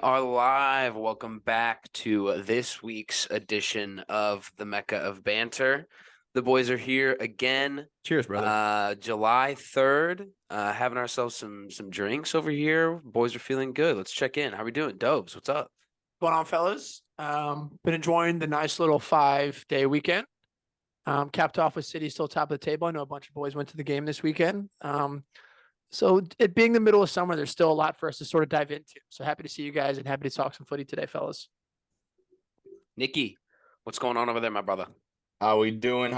are live. Welcome back to this week's edition of the Mecca of Banter. The boys are here again. Cheers, brother. July 3rd, having ourselves some drinks over here. Boys are feeling good. Let's check in. How we doing? Dobes, what's up? What's going on, fellas? Been enjoying the nice little 5-day weekend. Capped off with City still top of the table. I know a bunch of boys went to the game this weekend. So it being the middle of summer, there's still a lot for us to sort of dive into. So happy to see you guys and happy to talk some footy today, fellas. Nikki, what's going on over there, my brother? How we doing?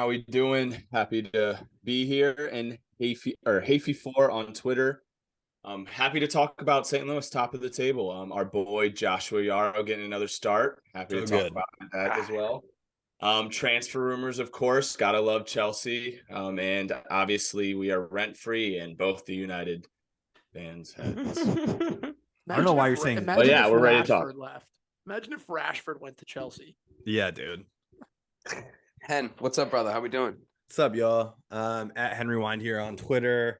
Happy to be here and Hafey4 on Twitter. Happy to talk about St. Louis top of the table. Our boy Joshua Yarrow getting another start. Happy to talk about that as well. Transfer rumors, of course. Gotta love Chelsea. And obviously we are rent free, and both the United fans. I don't know why you're saying. But yeah, we're ready to talk. Imagine if Rashford went to Chelsea. Yeah, dude. Hen, what's up, brother? How we doing? What's up, y'all? At Henry Wind here on Twitter.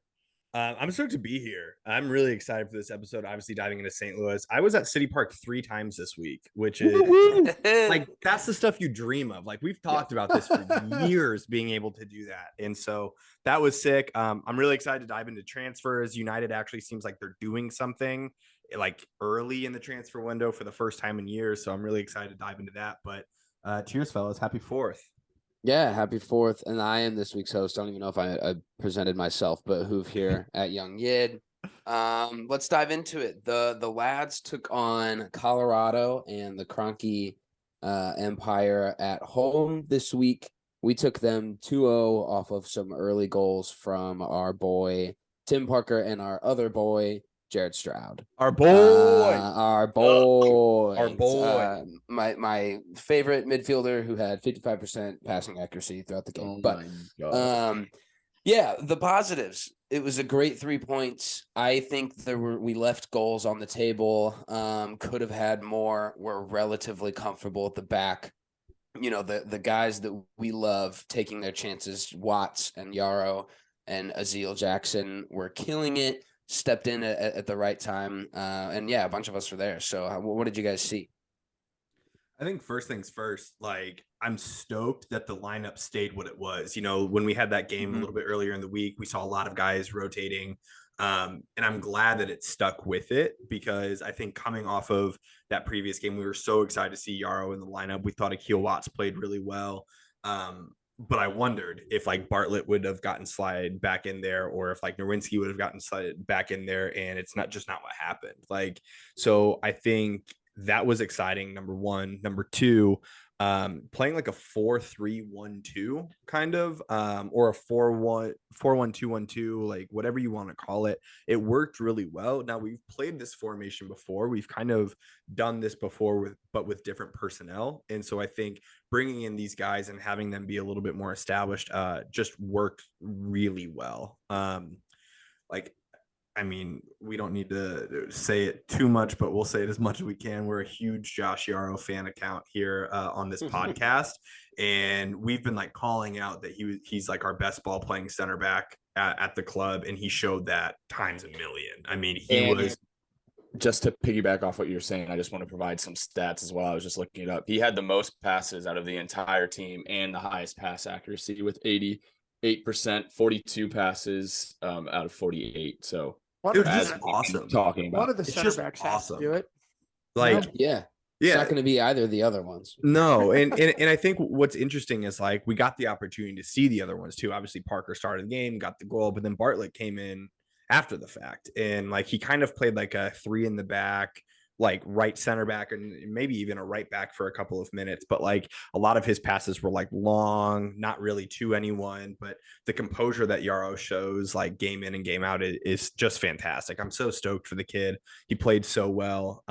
I'm stoked to be here. I'm really excited for this episode. Obviously, diving into St. Louis. I was at City Park 3 times this week, which is like that's the stuff you dream of. Like we've talked about this for years, being able to do that, and so that was sick. I'm really excited to dive into transfers. United actually seems like they're doing something like early in the transfer window for the first time in years. So I'm really excited to dive into that. But cheers, fellas! Happy 4th. Yeah, happy 4th. And I am this week's host. I don't even know if I presented myself, but Hoove here at Young Yid. Let's dive into it. The lads took on Colorado and the Kroenke Empire at home this week. We took them 2-0 off of some early goals from our boy Tim Parker and our other boy Jared Stroud. Our boy. My favorite midfielder who had 55% passing accuracy throughout the game. Yeah, the positives. It was a great 3 points. I think we left goals on the table. Could have had more. We're relatively comfortable at the back. You know, the guys that we love taking their chances, Watts and Yarrow and Azeel Jackson, were killing it. Stepped in at the right time. And yeah, a bunch of us were there. So what did you guys see? I think first things first, like I'm stoked that the lineup stayed what it was. You know, when we had that game a little bit earlier in the week, we saw a lot of guys rotating. And I'm glad that it stuck with it, because I think coming off of that previous game, we were so excited to see Yarrow in the lineup. We thought Akil Watts played really well. But I wondered if like Bartlett would have gotten slid back in there, or if like Nowinski would have gotten slid back in there, and it's not what happened. Like, so I think that was exciting. Number one. Number two, playing like a 4-3-1-2 kind of, or a 4-1-2-1-2, like whatever you want to call it. It worked really well. Now we've played this formation before. We've kind of done this before but with different personnel. And so I think bringing in these guys and having them be a little bit more established, just worked really well. I mean, we don't need to say it too much, but we'll say it as much as we can. We're a huge Josh Yarrow fan account here on this podcast. And we've been like calling out that he's like our best ball playing center back at the club. And he showed that times a million. I mean, just to piggyback off what you're saying, I just want to provide some stats as well. I was just looking it up. He had the most passes out of the entire team and the highest pass accuracy with 88%, 42 passes out of 48. So dude, that's awesome. Talking about one of the center backs has to do it. Like, yeah. It's not going to be either of the other ones. No. And I think what's interesting is like we got the opportunity to see the other ones too. Obviously Parker started the game, got the goal, but then Bartlett came in after the fact. And like he kind of played like a 3 in the back, like right center back, and maybe even a right back for a couple of minutes. But like a lot of his passes were like long, not really to anyone, but the composure that Yarrow shows like game in and game out is just fantastic. I'm so stoked for the kid. He played so well.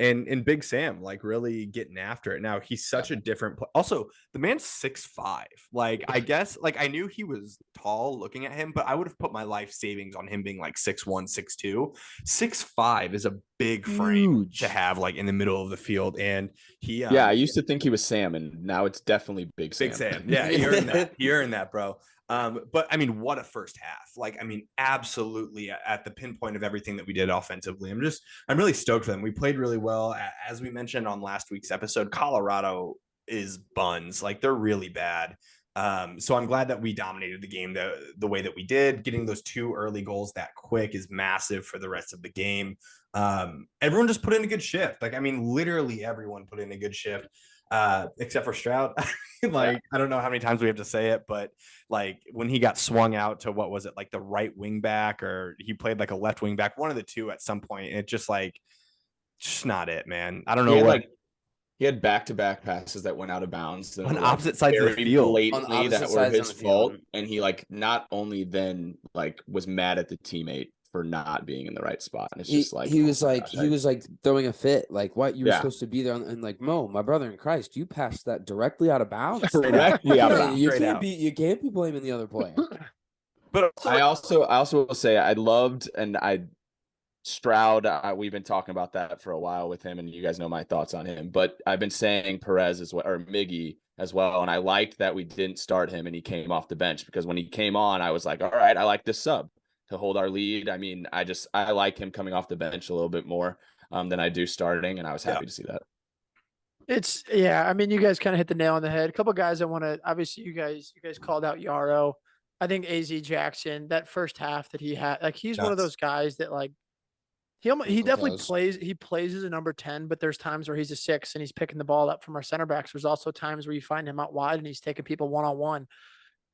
And Big Sam, like really getting after it. Now he's such a different also the man's 6'5". Like I guess like I knew he was tall looking at him, but I would have put my life savings on him being like 6'1", 6'2". 6'5" is a big frame to have like in the middle of the field. And he I used to think he was Sam, and now it's definitely Big Sam. Big Sam. Yeah, he earned that. He earned that, bro. But I mean, what a first half. Like, I mean, absolutely at the pinpoint of everything that we did offensively. I'm really stoked for them. We played really well. As we mentioned on last week's episode, Colorado is buns. Like, they're really bad. So I'm glad that we dominated the game the way that we did. Getting those 2 early goals that quick is massive for the rest of the game. Everyone just put in a good shift. Like, I mean, literally everyone put in a good shift, except for Stroud. Like, I don't know how many times we have to say it, but like when he got swung out to, what was it, like the right wing back, or he played like a left wing back, one of the two at some point. It just not it, man. I don't know what. He had back-to-back passes that went out of bounds on opposite sides of the very field. blatantly that were his fault, and he not only then was mad at the teammate for not being in the right spot. And it's just he was throwing a fit. Like, what, you were supposed to be there, and like, Mo, my brother in Christ, you passed that directly out of bounds. Directly out of bounds. You can't be blaming the other player. But I also will say I loved, and Stroud, we've been talking about that for a while with him, and you guys know my thoughts on him. But I've been saying Perez as well, or Miggy as well, and I liked that we didn't start him and he came off the bench, because when he came on, I was like, all right, I like this sub to hold our lead. I mean, I like him coming off the bench a little bit more than I do starting, and I was happy to see that. I mean, you guys kind of hit the nail on the head. A couple guys I want to, obviously you guys called out Yarrow. I think AZ Jackson, that first half that he had, like, he's one of those guys that, like, he definitely plays as a number 10, but there's times where he's a 6 and he's picking the ball up from our center backs. There's also times where you find him out wide and he's taking people one-on-one.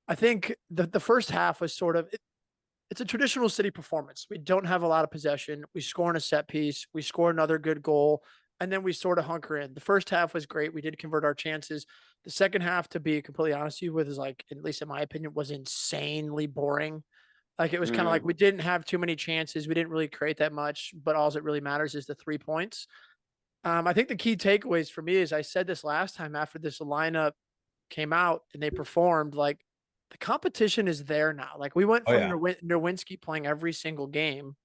I think the first half was sort of, it's a traditional City performance. We don't have a lot of possession. We score in a set piece. We score another good goal, and then we sort of hunker in. The first half was great. We did convert our chances. The second half, to be completely honest with you, is like, at least in my opinion, was insanely boring. Like, it was kind of like we didn't have too many chances. We didn't really create that much, but all that really matters is the 3 points. I think the key takeaways for me is, I said this last time after this lineup came out and they performed, like, the competition is there now. Like, we went from Nowinski playing every single game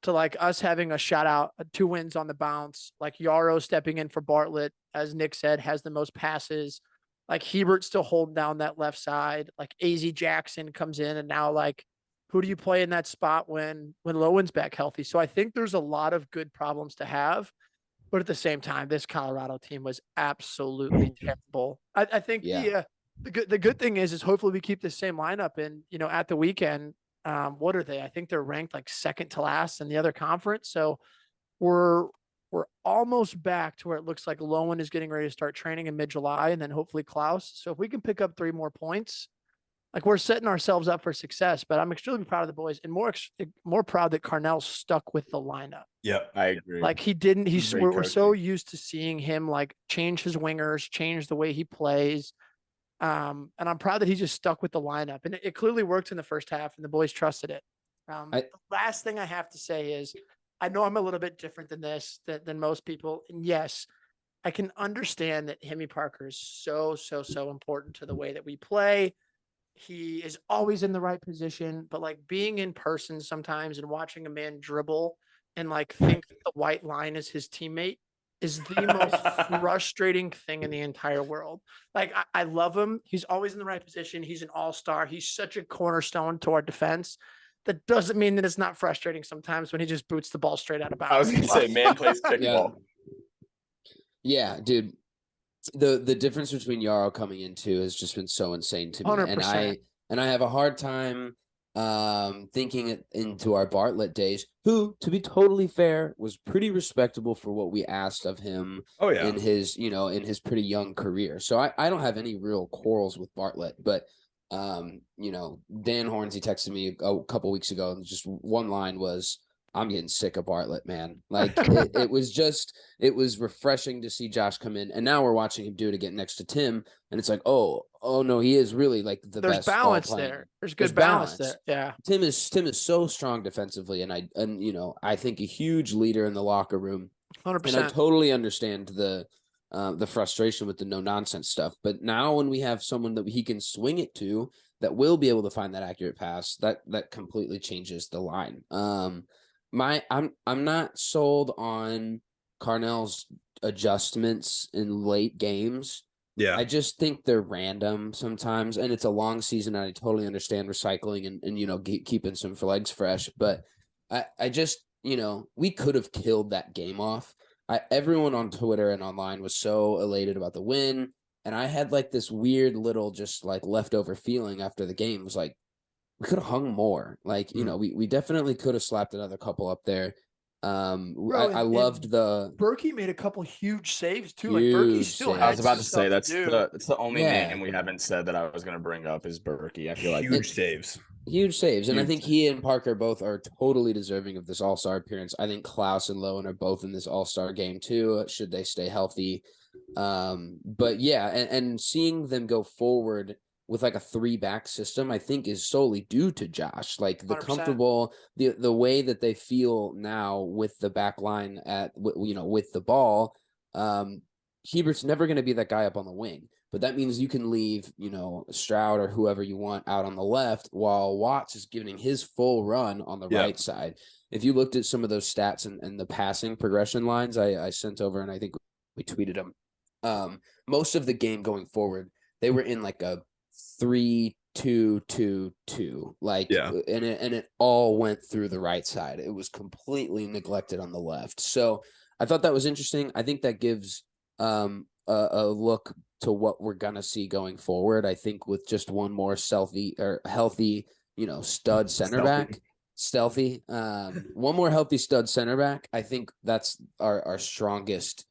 to like us having a shutout, 2 wins on the bounce, like Yarrow stepping in for Bartlett, as Nick said, has the most passes. Like, Hebert still holding down that left side. Like, AZ Jackson comes in, and now, like, who do you play in that spot when Lowen's back healthy? So I think there's a lot of good problems to have, but at the same time, this Colorado team was absolutely terrible. I think the good thing is hopefully we keep the same lineup, and, you know, at the weekend, what are they? I think they're ranked like second to last in the other conference. So we're almost back to where it looks like Lowen is getting ready to start training in mid-July, and then hopefully Klaus. So if we can pick up 3 more points, like, we're setting ourselves up for success. But I'm extremely proud of the boys, and more proud that Carnell stuck with the lineup. Yep, I agree. Like, he didn't. We're so used to seeing him like change his wingers, change the way he plays. And I'm proud that he just stuck with the lineup, and it clearly worked in the first half, and the boys trusted it. The last thing I have to say is, I know I'm a little bit different than most people. And yes, I can understand that Hemi Parker is so important to the way that we play. He is always in the right position, but like, being in person sometimes and watching a man dribble and like think that the white line is his teammate is the most frustrating thing in the entire world. Like, I love him. He's always in the right position. He's an all-star. He's such a cornerstone to our defense. That doesn't mean that it's not frustrating sometimes when he just boots the ball straight out of bounds. I was going to say, man plays kickball. Yeah, dude. The difference between Yarrow coming into has just been so insane to me. 100%. And I have a hard time thinking it into our Bartlett days, who, to be totally fair, was pretty respectable for what we asked of him in his pretty young career. So I don't have any real quarrels with Bartlett, but Dan Hornsey texted me a couple weeks ago, and just one line was, I'm getting sick of Bartlett, man. Like, it was refreshing to see Josh come in, and now we're watching him do it again next to Tim, and it's like, oh no, he is really like the best. There's balance there. There's good balance there. Yeah. Tim is so strong defensively, and I think a huge leader in the locker room. 100%. And I totally understand the frustration with the no nonsense stuff. But now when we have someone that he can swing it to, that will be able to find that accurate pass, that completely changes the line. I'm not sold on Carnell's adjustments in late games. Yeah. I just think they're random sometimes, and it's a long season, and I totally understand recycling and keeping some legs fresh. But I just, we could have killed that game off. Everyone on Twitter and online was so elated about the win, and I had like this weird little just like leftover feeling after the game. It was like we could have hung more. Like, we definitely could have slapped another couple up there. Bro, I and loved the Berkey made a couple huge saves too. Like Berkey huge still saves. I had was about some to stuff say that's do. the only Yeah. name we haven't said that I was going to bring up is Berkey. I feel like Huge saves. Huge saves. And I Huge think he and Parker both are totally deserving of this all-star appearance. I think Klaus and Lowen are both in this all-star game too, should they stay healthy. But yeah, and seeing them go forward with like a 3-back system, I think is solely due to Josh. Like the 100%. comfortable, the way that they feel now with the back line with the ball. Hebert's never going to be that guy up on the wing, but that means you can leave, Stroud or whoever you want out on the left while Watts is giving his full run on the right side. If you looked at some of those stats and the passing progression lines I sent over, and I think we tweeted them, most of the game going forward, they were in like a 3-2-2-2, like, and it all went through the right side. It was completely neglected on the left. So I thought that was interesting. I think that gives a look to what we're gonna see going forward. I think with just one more healthy, stud center back, one more healthy stud center back. I think that's our strongest,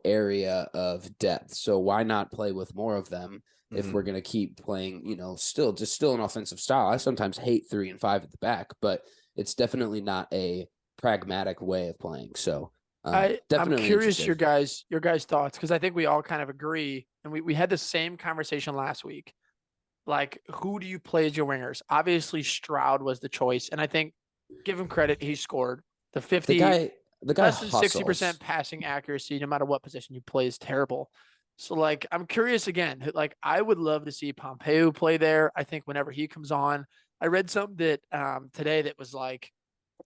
area of depth. So why not play with more of them if we're gonna keep playing, still an offensive style? I sometimes hate 3 and 5 at the back, but it's definitely not a pragmatic way of playing. So I'm definitely curious interested. your guys' thoughts, because I think we all kind of agree, and we had the same conversation last week. Like, who do you play as your wingers? Obviously, Stroud was the choice, and I think, give him credit, he scored the 50. The guy Less than 60% hustles. passing accuracy, no matter what position you play, is terrible. So, like, I'm curious again. Like, I would love to see Pompeo play there. I think whenever he comes on, I read something that today that was like,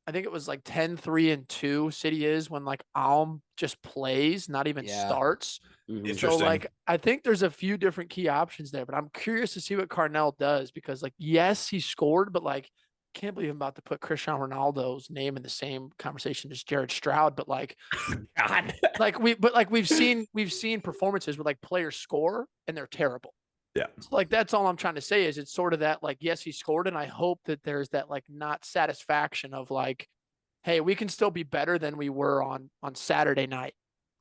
I think it was like 10-3-2 City is when like Alm just plays, not even starts. Mhm. So like I think there's a few different key options there, but I'm curious to see what Carnell does, because like yes, he scored, but like can't believe I'm about to put Cristiano Ronaldo's name in the same conversation as Jared Stroud, but like God. we've seen performances where like players score and they're terrible. Yeah. So like that's all I'm trying to say is it's sort of that like yes, he scored, and I hope that there's that like not satisfaction of like, hey, we can still be better than we were on Saturday night.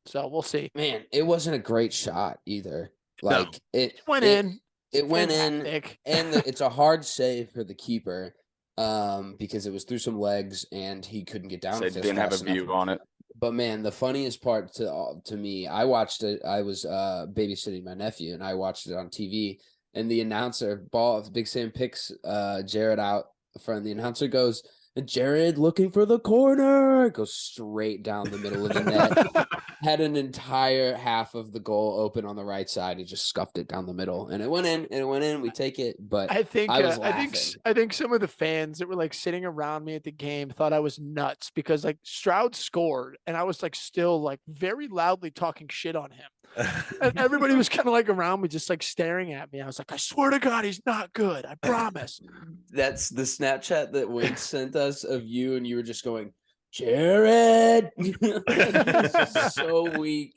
So we'll see. Man, it wasn't a great shot either. Like it went in. It went fantastic. in, and it's a hard save for the keeper, because it was through some legs and he couldn't get down. So didn't have a view on it. But man, the funniest part to me, I watched it. I was babysitting my nephew, and I watched it on TV. And the announcer, Big Sam picks Jared out front. The announcer goes, "Jared looking for the corner." Goes straight down the middle of the net. Had an entire half of the goal open on the right side. He just scuffed it down the middle, and it went in. And it went in. We take it. But I think I was laughing. I think some of the fans that were like sitting around me at the game thought I was nuts, because like Stroud scored and I was like still like very loudly talking shit on him. And everybody was kind of like around me, just like staring at me. I was like, I swear to God, he's not good. I promise. That's the Snapchat that Wink sent us of you, and you were just going, Jared. So weak.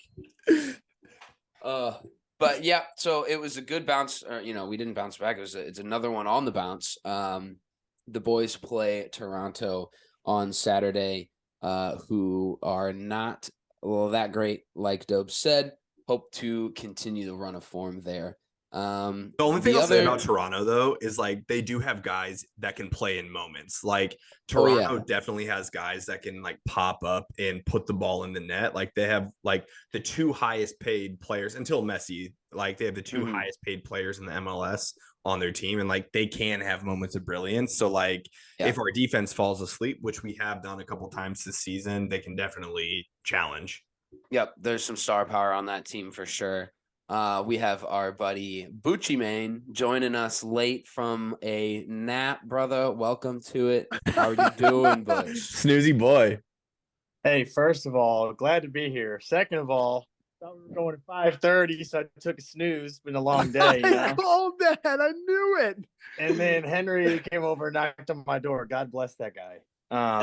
But yeah, so it was a good bounce. We didn't bounce back. It's another one on the bounce. The boys play Toronto on Saturday, who are not that great, like Dobe said. Hope to continue the run of form there. The only thing I'll say about Toronto, though, is like they do have guys that can play in moments. Like Toronto definitely has guys that can like pop up and put the ball in the net. Like they have like the 2 highest paid players until Messi. Like they have the 2 highest paid players in the MLS on their team, and like they can have moments of brilliance. So like if our defense falls asleep, which we have done a couple times this season, they can definitely challenge. Yep, there's some star power on that team for sure. We have our buddy Bucci Main joining us late from a nap, brother. Welcome to it. How are you doing, Bush? Snoozy boy. Hey, first of all, glad to be here. Second of all, thought we were going at 5:30, so I took a snooze. Been a long day, you I know. called that. I knew it. And then Henry came over and knocked on my door. God bless that guy.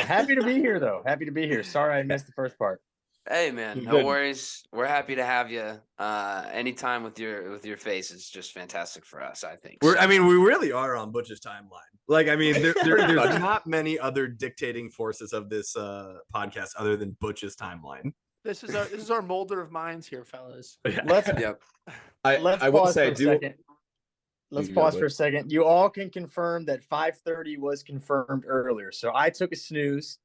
Happy to be here, though. Happy to be here. Sorry I missed the first part. Hey man, no Good. worries. We're happy to have you. Anytime with your face is just fantastic for us, I think. We So, really are on Butch's timeline. Like, I mean, there's not many other dictating forces of this podcast other than Butch's timeline. This is our molder of minds here, fellas. Let's yep. let's I will pause say, for a second. Let's You go, pause for a Butch. second. You all can confirm that 5:30 was confirmed earlier. So I took a snooze,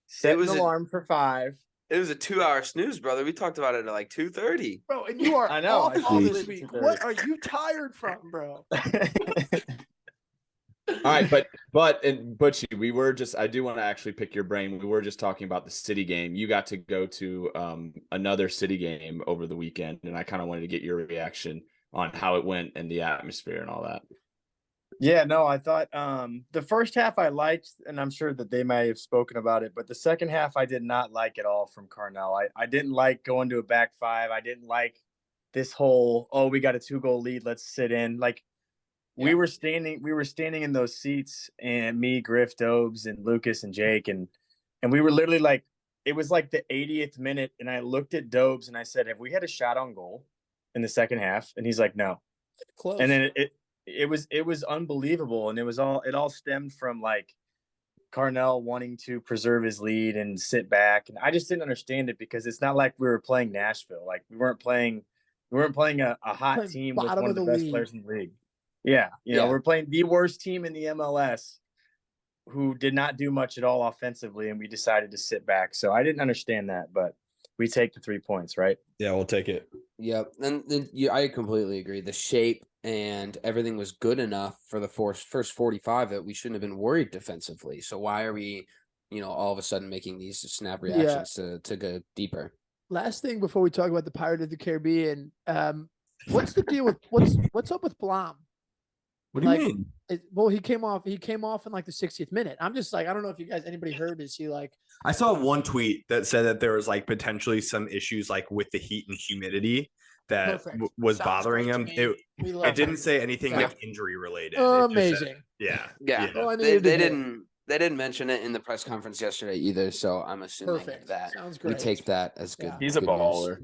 set was an a- alarm for 5. It was a 2-hour snooze, brother. We talked about it at like 2:30. Bro, and you are I know, off I all sleep this at week. 2:30. What are you tired from, bro? All right, but Butchie, I do want to actually pick your brain. We were just talking about the city game. You got to go to another city game over the weekend, and I kind of wanted to get your reaction on how it went and the atmosphere and all that. Yeah, no, I thought the first half I liked, and I'm sure that they may have spoken about it, but the second half I did not like at all from Carnell. I didn't like going to a back 5. I didn't like this whole, oh, we got a 2-goal lead, let's sit in. Like we were standing in those seats, and me, Griff, Dobes, and Lucas and Jake, and we were literally like, it was like the 80th minute, and I looked at Dobes and I said, have we had a shot on goal in the second half? And he's like, no. Close. And then it was unbelievable, and it all stemmed from like Carnell wanting to preserve his lead and sit back, and I just didn't understand it because it's not like we were playing Nashville. Like we weren't playing a hot Playing team with bottom one of of the the best league. players in the league. Yeah, we're playing the worst team in the MLS, who did not do much at all offensively, and we decided to sit back. So I didn't understand that, but we take the 3 points, right? Yeah, we'll take it. Yep. And I completely agree. The shape and everything was good enough for the first 45 that we shouldn't have been worried defensively. So why are we, all of a sudden making these snap reactions to go deeper? Last thing before we talk about the Pirate of the Caribbean, what's the deal with what's up with Blom? What do you Like, mean? He came off in like the 60th minute. I'm just like, I don't know if anybody heard. Is he like? I saw one tweet that said that there was like potentially some issues like with the heat and humidity that was Sounds bothering great him. to me. It didn't say anything Yeah. like injury related. It just said- Amazing. yeah. Oh, I They needed to hear. didn't mention it in the press conference yesterday either. So I'm assuming Perfect. that Sounds we great. take that as good. Yeah. He's a good news. baller.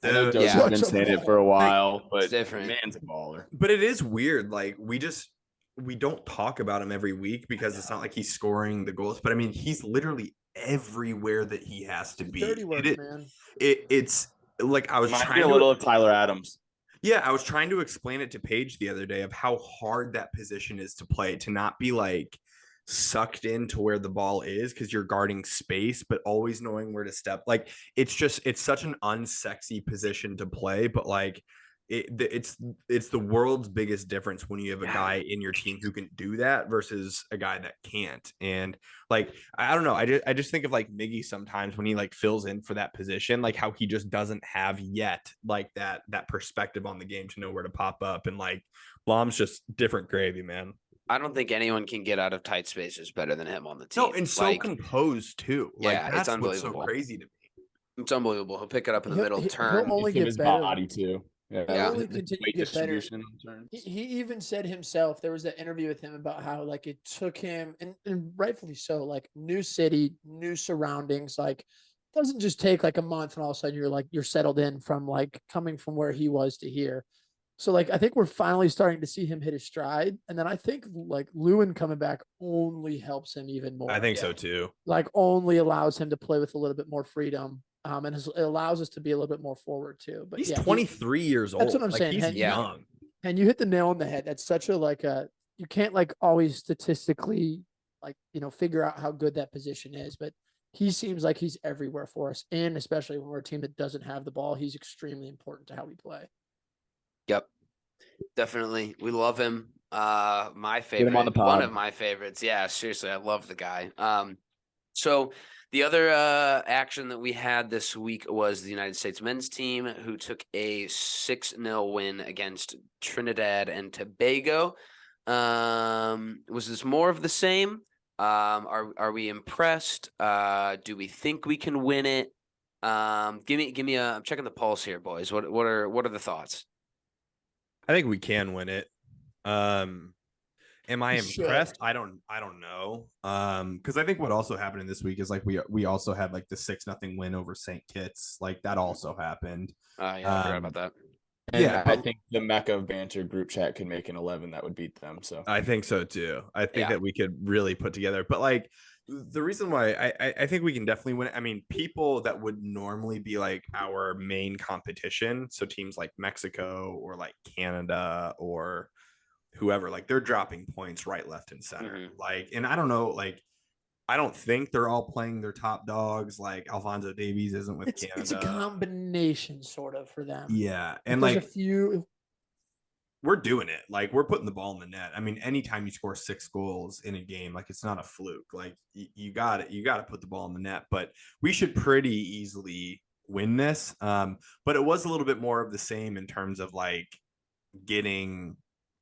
I know Dude, Doge's yeah. been Such a saying it baller. for a while, but It's different. man's a baller. But it is weird. Like we don't talk about him every week because it's not like he's scoring the goals. But I mean, he's literally everywhere that he has to be. Dirty work, man. It's like I was Might trying be a to little of Tyler Adams. Yeah, I was trying to explain it to Paige the other day of how hard that position is to play, to not be like sucked into where the ball is because you're guarding space, but always knowing where to step. Like it's such an unsexy position to play, but like it's the world's biggest difference when you have a guy in your team who can do that versus a guy that can't. And like I don't know, I just think of like Miggy sometimes when he like fills in for that position, like how he just doesn't have yet like that perspective on the game to know where to pop up. And like Blom's just different gravy, man. I don't think anyone can get out of tight spaces better than him on the team. No, and so composed too. Like Yeah, that's it's what's so unbelievable. crazy to me. It's unbelievable. He'll pick it up in the middle, He'll turn. only From get his better. body too. Yeah. Only The continue weight to get better. distribution turns. He even said himself, there was that interview with him about how like it took him, and rightfully so, like new city, new surroundings, like it doesn't just take like a month and all of a sudden you're settled in from like coming from where he was to here. So like I think we're finally starting to see him hit his stride. And then I think like Lewin coming back only helps him even more. I think so too. Like only allows him to play with a little bit more freedom. And it allows us to be a little bit more forward too. But He's yeah, 23 years old. that's what I'm Like, saying. He's And- young. and you hit the nail on the head. That's such a you can't like always statistically figure out how good that position is, but he seems like he's everywhere for us. And especially when we're a team that doesn't have the ball, he's extremely important to how we play. Yep. Definitely. We love him. My him favorite, on the pod. one of my favorites. Yeah, seriously. I love the guy. So the other action that we had this week was the United States men's team who took a 6-0 win against Trinidad and Tobago. Was this more of the same? Are we impressed? Do we think we can win it? Give me I'm checking the pulse here, boys. What are the thoughts? I think we can win it. Am I We should. impressed? I don't know. Because I think what also happened in this week is like we also had like the 6-0 win over St. Kitts. Like that also happened. Yeah, I forgot about that. And Yeah, I think the Mecca of Banter group chat could make an 11 that would beat them. So I think so too. I think Yeah. that we could really put together. But like the reason why I think we can definitely win. I mean, people that would normally be like our main competition, so teams like Mexico or like Canada or whoever, like they're dropping points right, left, and center. Like, and I don't know, like I don't think they're all playing their top dogs. Like Alfonso Davies isn't with Canada. It's a combination sort of for them. Yeah, and there's like a few. we're doing it. Like we're putting the ball in the net. I mean, anytime you score 6 goals in a game, like it's not a fluke. Like you got it. You got to put the ball in the net. But we should pretty easily win this. But it was a little bit more of the same in terms of like getting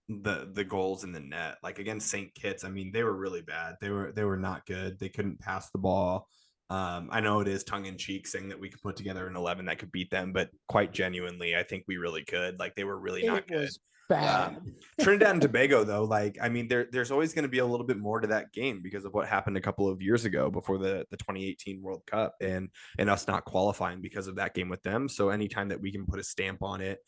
the goals in the net. Like against St. Kitts, I mean, they were really bad. They were not good. They couldn't pass the ball. I know it is tongue in cheek saying that we could put together an 11 that could beat them, but quite genuinely, I think we really could. Like they were really not good. Bad. Trinidad and Tobago, though, like I mean, there's always going to be a little bit more to that game because of what happened a couple of years ago before the 2018 World Cup and us not qualifying because of that game with them. So anytime that we can put a stamp on it,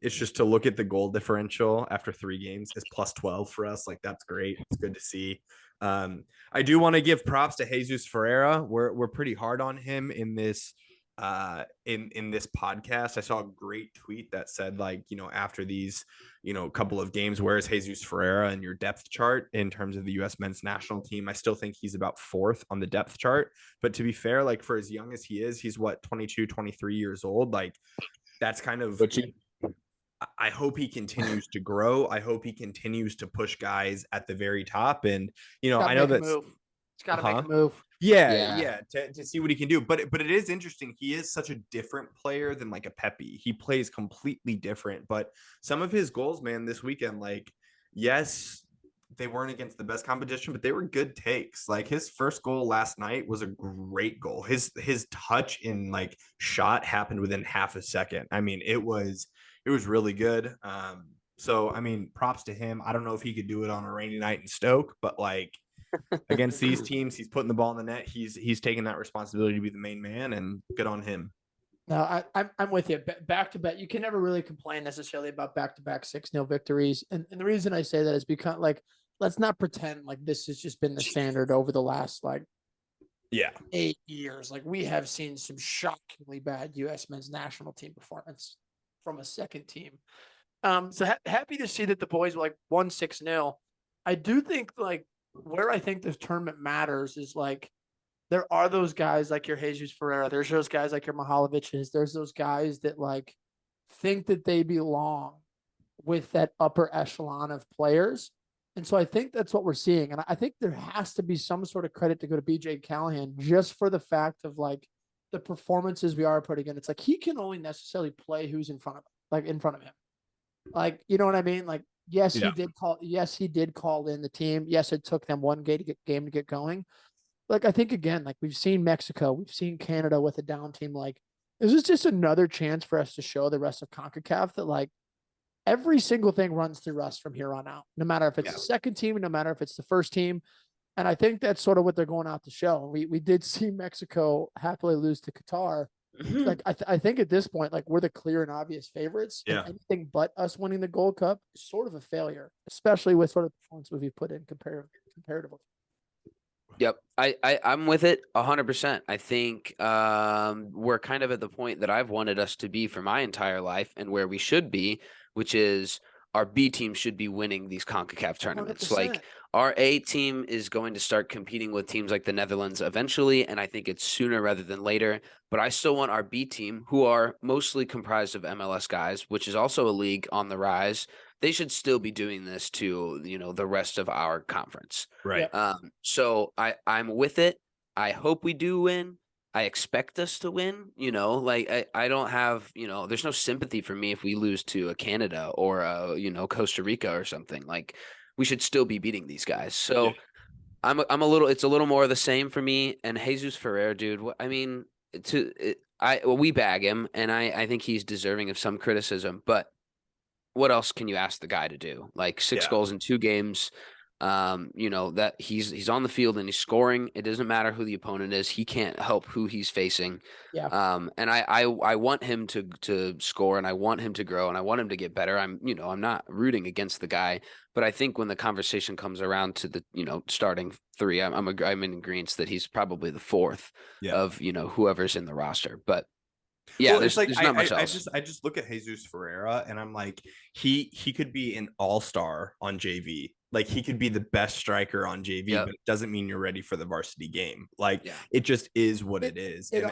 it's just to look at the goal differential after 3 games is plus 12 for us. Like that's great. It's good to see. I do want to give props to Jesus Ferreira. We're pretty hard on him in this in this podcast. I saw a great tweet that said like, you know, after these, you know, couple of games, where is Jesus Ferreira in your depth chart in terms of the US men's national team? I still think he's about 4th on the depth chart, but to be fair, like for as young as he is, he's what, 22, 23 years old. Like that's kind of, I hope he continues to grow. I hope he continues to push guys at the very top. And, you know, I know that's, it's got to make a move. Yeah, to see what he can do. But it is interesting. He is such a different player than like a Pepe. He plays completely different. But some of his goals, man, this weekend, like, yes, they weren't against the best competition, but they were good takes. Like his first goal last night was a great goal. His touch in like shot happened within half a second. I mean, it was really good. So I mean, props to him. I don't know if he could do it on a rainy night in Stoke, but like against these teams, he's putting the ball in the net. He's taking that responsibility to be the main man, and good on him. No, I'm with you. Back to back, you can never really complain necessarily about back-to-back 6-0 victories. And the reason I say that is because like, let's not pretend like this has just been the standard over the last like 8 years. Like we have seen some shockingly bad U.S. men's national team performance from a second team. So happy to see that the boys were like won 6-0. I do think like where I think this tournament matters is like there are those guys like your Jesus Ferreira. There's those guys like your Mihaloviches. There's those guys that like think that they belong with that upper echelon of players. And so I think that's what we're seeing. And I think there has to be some sort of credit to go to BJ Callahan just for the fact of like the performances we are putting in. It's like he can only necessarily play who's in front of him. Like, you know what I mean? Like, yes, he did call in the team. Yes, it took them one game to get going. Like, I think again, like we've seen Mexico, we've seen Canada with a down team. Like, this is just another chance for us to show the rest of CONCACAF that like every single thing runs through us from here on out, no matter if it's the second team, no matter if it's the first team. And I think that's sort of what they're going out to show. We did see Mexico happily lose to Qatar. Like I think at this point, like we're the clear and obvious favorites. Yeah. And anything but us winning the Gold Cup is sort of a failure, especially with sort of performance we've put in comparatively. Yep. I'm with it 100%. I think we're kind of at the point that I've wanted us to be for my entire life and where we should be, which is our B team should be winning these CONCACAF tournaments. 100%. Like our A team is going to start competing with teams like the Netherlands eventually, and I think it's sooner rather than later. But I still want our B team, who are mostly comprised of MLS guys, which is also a league on the rise. They should still be doing this to, you know, the rest of our conference. Right. So I'm with it. I hope we do win. I expect us to win, you know, like I don't have, you know, there's no sympathy for me if we lose to a Canada or you know, Costa Rica or something. Like we should still be beating these guys. So it's a little more of the same for me. And Jesus Ferrer, dude, I mean, we bag him, and I think he's deserving of some criticism. But what else can you ask the guy to do? Like 6 goals in 2 games. That he's on the field and he's scoring. It doesn't matter who the opponent is. He can't help who he's facing. Yeah. And I want him to score, and I want him to grow, and I want him to get better. I'm not rooting against the guy, but I think when the conversation comes around to the, starting 3, I'm in agreement that he's probably the 4th of, whoever's in the roster. But yeah, well, it's like there's not much else. I just look at Jesus Ferreira and I'm like, he could be an all-star on JV. Like he could be the best striker on JV, but it doesn't mean you're ready for the varsity game. Like it just is what it is. It's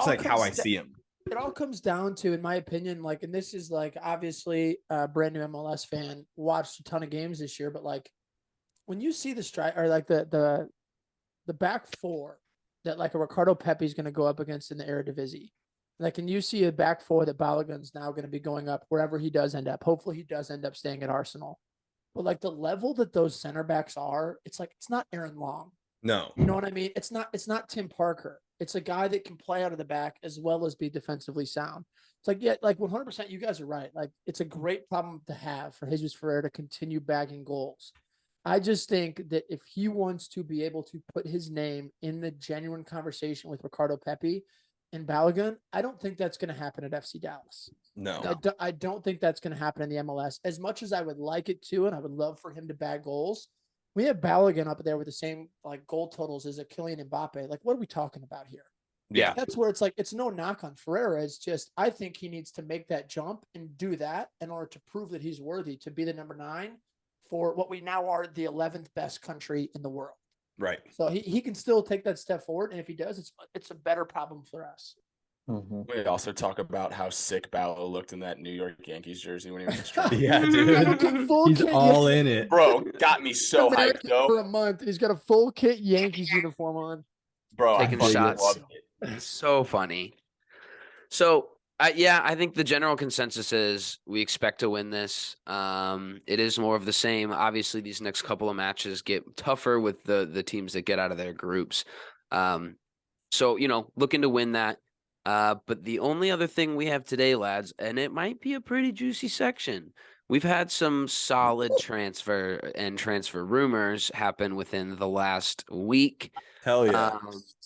like how I see him. It all comes down to, in my opinion, like, and this is like obviously a brand new MLS fan, watched a ton of games this year, but like when you see the strike or like the back 4 that like a Ricardo Pepi is going to go up against in the Eredivisie. Like, and you see a back 4 that Balogun's now going to be going up wherever he does end up. Hopefully he does end up staying at Arsenal. But like the level that those center backs are, it's like, it's not Aaron Long. No. You know what I mean? It's not Tim Parker. It's a guy that can play out of the back as well as be defensively sound. It's like, yeah, like 100%, you guys are right. Like, it's a great problem to have for Jesus Ferreira to continue bagging goals. I just think that if he wants to be able to put his name in the genuine conversation with Ricardo Pepi and Balogun, I don't think that's going to happen at FC Dallas. No. I don't think that's going to happen in the MLS. As much as I would like it to, and I would love for him to bag goals, we have Balogun up there with the same like goal totals as a Kylian Mbappe. Like, what are we talking about here? Yeah. That's where it's like, it's no knock on Ferreira. It's just, I think he needs to make that jump and do that in order to prove that he's worthy to be the number 9 for what we now are the 11th best country in the world. Right. So he can still take that step forward. And if he does, it's a better problem for us. Mm-hmm. We also talk about how sick Ballo looked in that New York Yankees jersey when he was Yeah, dude. He's all in it. Bro, got me so hyped though. For a month, and he's got a full kit Yankees uniform on. Bro, Taking I shots. loved it. So funny. So I think the general consensus is we expect to win this. It is more of the same. Obviously, these next couple of matches get tougher with the teams that get out of their groups. So looking to win that. But the only other thing we have today, lads, and it might be a pretty juicy section. We've had some solid transfer rumors happen within the last week. Hell yeah.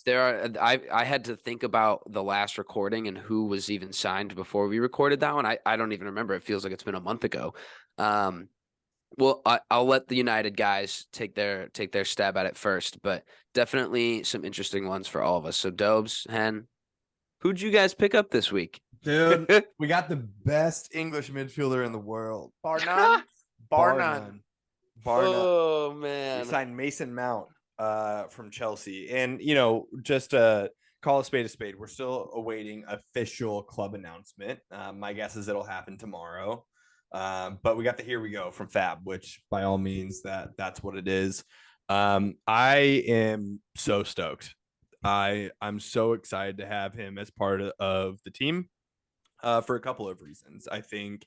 I had to think about the last recording and who was even signed before we recorded that one. I don't even remember. It feels like it's been a month ago. Well, I'll let the United guys take their stab at it first, but definitely some interesting ones for all of us. So Dobes, Hen, who'd you guys pick up this week? Dude, we got the best English midfielder in the world. Bar none. Bar none. Oh We man. signed Mason Mount from Chelsea. And, just call a spade. We're still awaiting official club announcement. My guess is it'll happen tomorrow. But we got the here we go from Fab, which by all means that's what it is. I am so stoked. I'm so excited to have him as part of the team for a couple of reasons. I think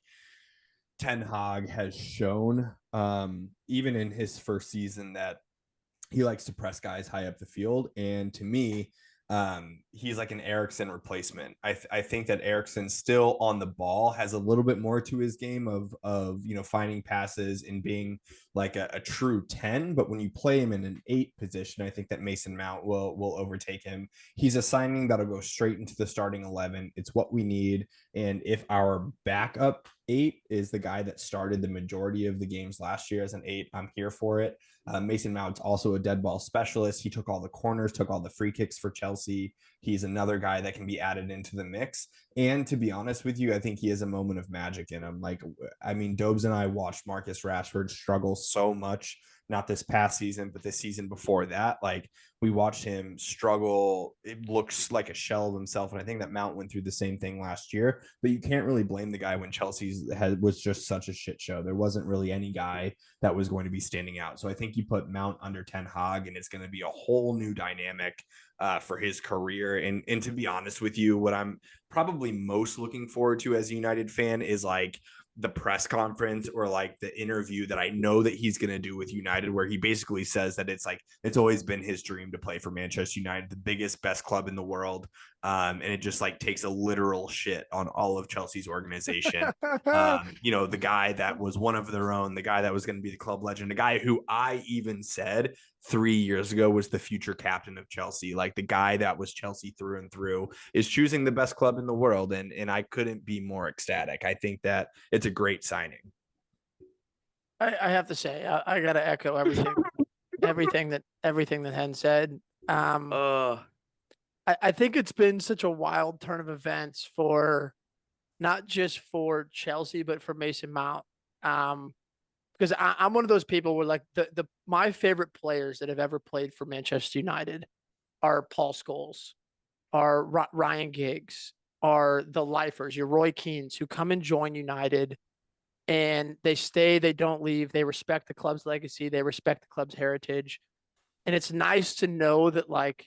Ten Hag has shown, even in his first season, that he likes to press guys high up the field. And to me, he's like an Eriksen replacement. I think that Eriksen still on the ball has a little bit more to his game of finding passes and being like a true 10. But when you play him in an 8 position, I think that Mason Mount will overtake him. He's a signing that'll go straight into the starting 11. It's what we need. And if our backup 8 is the guy that started the majority of the games last year as an 8, I'm here for it. Mason Mount's also a dead ball specialist. He took all the corners, took all the free kicks for Chelsea. He's another guy that can be added into the mix. And to be honest with you, I think he has a moment of magic in him. Like, I mean, Dobes and I watched Marcus Rashford struggle so much, not this past season, but this season before that. Like, we watched him struggle. It looks like a shell of himself. And I think that Mount went through the same thing last year, but you can't really blame the guy when Chelsea's was just such a shit show. There wasn't really any guy that was going to be standing out. So I think you put Mount under Ten Hag and it's going to be a whole new dynamic for his career. And to be honest with you, what I'm probably most looking forward to as a United fan is like the press conference or like the interview that I know that he's going to do with United, where he basically says that it's always been his dream to play for Manchester United, the biggest, best club in the world. And it just like takes a literal shit on all of Chelsea's organization. The guy that was one of their own, the guy that was going to be the club legend, the guy who I even said 3 years ago was the future captain of Chelsea, like the guy that was Chelsea through and through, is choosing the best club in the world. And I couldn't be more ecstatic. I think that it's a great signing. I have to say, I got to echo everything that Hen said. I think it's been such a wild turn of events for not just for Chelsea, but for Mason Mount. Because I'm one of those people where like my favorite players that have ever played for Manchester United are Paul Scholes, are Ryan Giggs, are the lifers, your Roy Keanes, who come and join United and they stay, they don't leave, they respect the club's legacy, they respect the club's heritage. And it's nice to know that like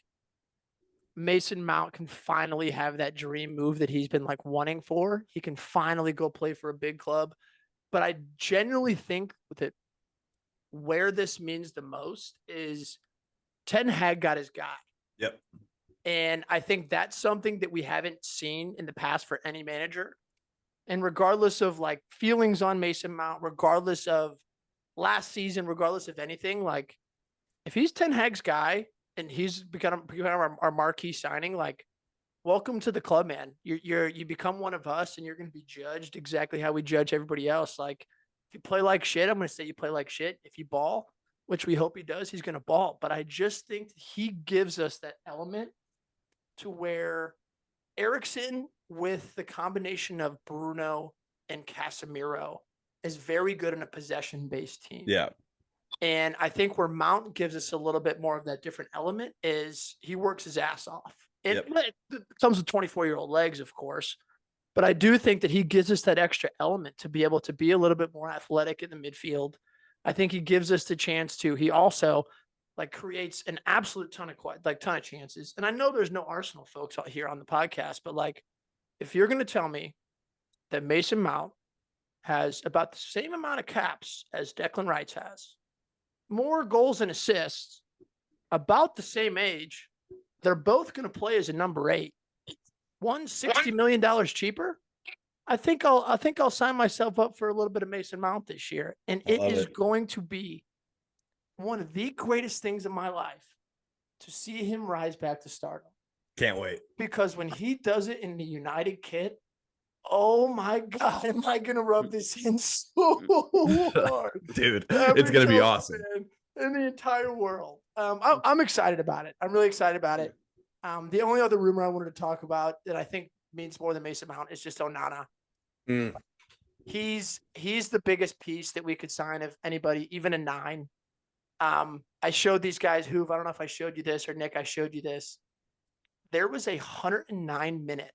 Mason Mount can finally have that dream move that he's been like wanting for. He can finally go play for a big club. But I genuinely think that where this means the most is Ten Hag got his guy. Yep. And I think that's something that we haven't seen in the past for any manager. And regardless of like feelings on Mason Mount, regardless of last season, regardless of anything, like if he's Ten Hag's guy and he's become our marquee signing, like welcome to the club, man. You become one of us and you're going to be judged exactly how we judge everybody else. Like if you play like shit, I'm going to say you play like shit. If you ball, which we hope he does, he's going to ball. But I just think he gives us that element to where Eriksen with the combination of Bruno and Casemiro is very good in a possession-based team. Yeah. And I think where Mount gives us a little bit more of that different element is he works his ass off. It comes with 24-year-old legs, of course. But I do think that he gives us that extra element to be able to be a little bit more athletic in the midfield. I think he gives us the chance to. He also like creates an absolute ton of chances. And I know there's no Arsenal folks out here on the podcast, but like if you're going to tell me that Mason Mount has about the same amount of caps as Declan Rice has, more goals and assists, about the same age, they're both going to play as a number 8. One $60 million cheaper. I think I'll sign myself up for a little bit of Mason Mount this year, and it is going to be one of the greatest things in my life to see him rise back to stardom. Can't wait. Because when he does it in the United kit, oh my God, am I going to rub this in so hard. Dude, it's going to be awesome. In the entire world. I'm excited about it. I'm really excited about it. The only other rumor I wanted to talk about that I think means more than Mason Mount is just Onana. He's the biggest piece that we could sign of anybody, even a 9. I showed these guys I don't know if I showed you this or Nick, I showed you this. There was a 109-minute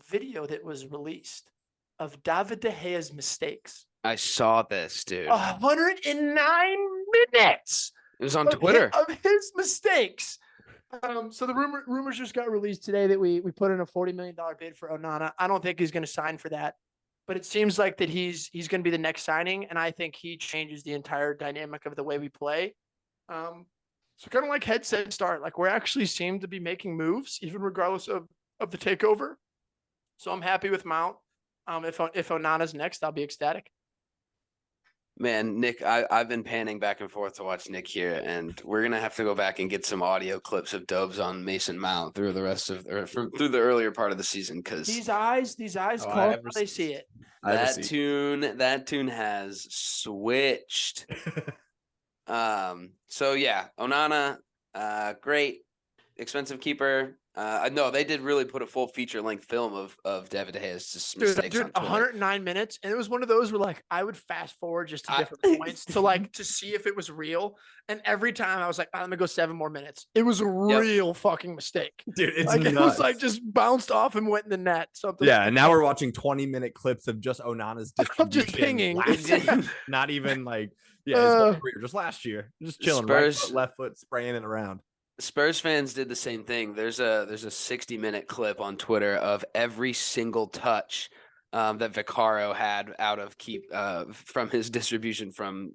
video that was released of David De Gea's mistakes. I saw this, dude. 109 minutes. It was on Twitter of his mistakes. So the rumors just got released today that we put in a $40 million bid for Onana. I don't think he's going to sign for that, but it seems like that he's going to be the next signing, and I think he changes the entire dynamic of the way we play. So kind of like Head said, start like we actually seem to be making moves, even regardless of the takeover. So I'm happy with Mount. If Onana's next, I'll be ecstatic. Man, Nick, I've been panning back and forth to watch Nick here, and we're gonna have to go back and get some audio clips of Dobes on Mason Mount through through the earlier part of the season, because these eyes call it how they see it. That tune has switched. So yeah, Onana, great, expensive keeper. No, they did really put a full feature-length film of David De Gea's mistakes on Twitter. 109 minutes, and it was one of those where like I would fast forward just to different points to see if it was real. And every time I was like, let me go 7 more minutes. It was a real fucking mistake, dude. It's like nuts. It was like just bounced off and went in the net. Something. Yeah, and now we're watching 20-minute clips of just Onana's distribution. I'm just pinging. Not even like his whole career, just last year, just chilling, right foot, left foot, spraying it around. Spurs fans did the same thing. There's a 60-minute clip on Twitter of every single touch that Vaccaro had out of from his distribution from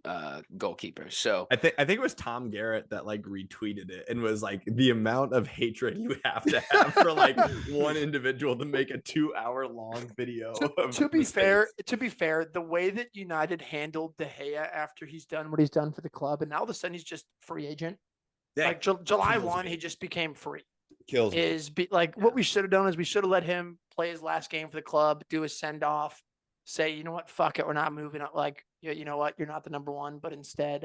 goalkeepers. So I think it was Tom Garrett that like retweeted it and was like, the amount of hatred you have to have for like one individual to make a 2-hour long video. To be fair, the way that United handled De Gea after he's done what he's done for the club, and now all of a sudden he's just free agent. Yeah, Like July kills 1, me. he just became free. Kills me. What we should have done is we should have let him play his last game for the club, do a send off, say, you know what, fuck it, we're not moving up. Like, you know what, you're not the number one, but instead,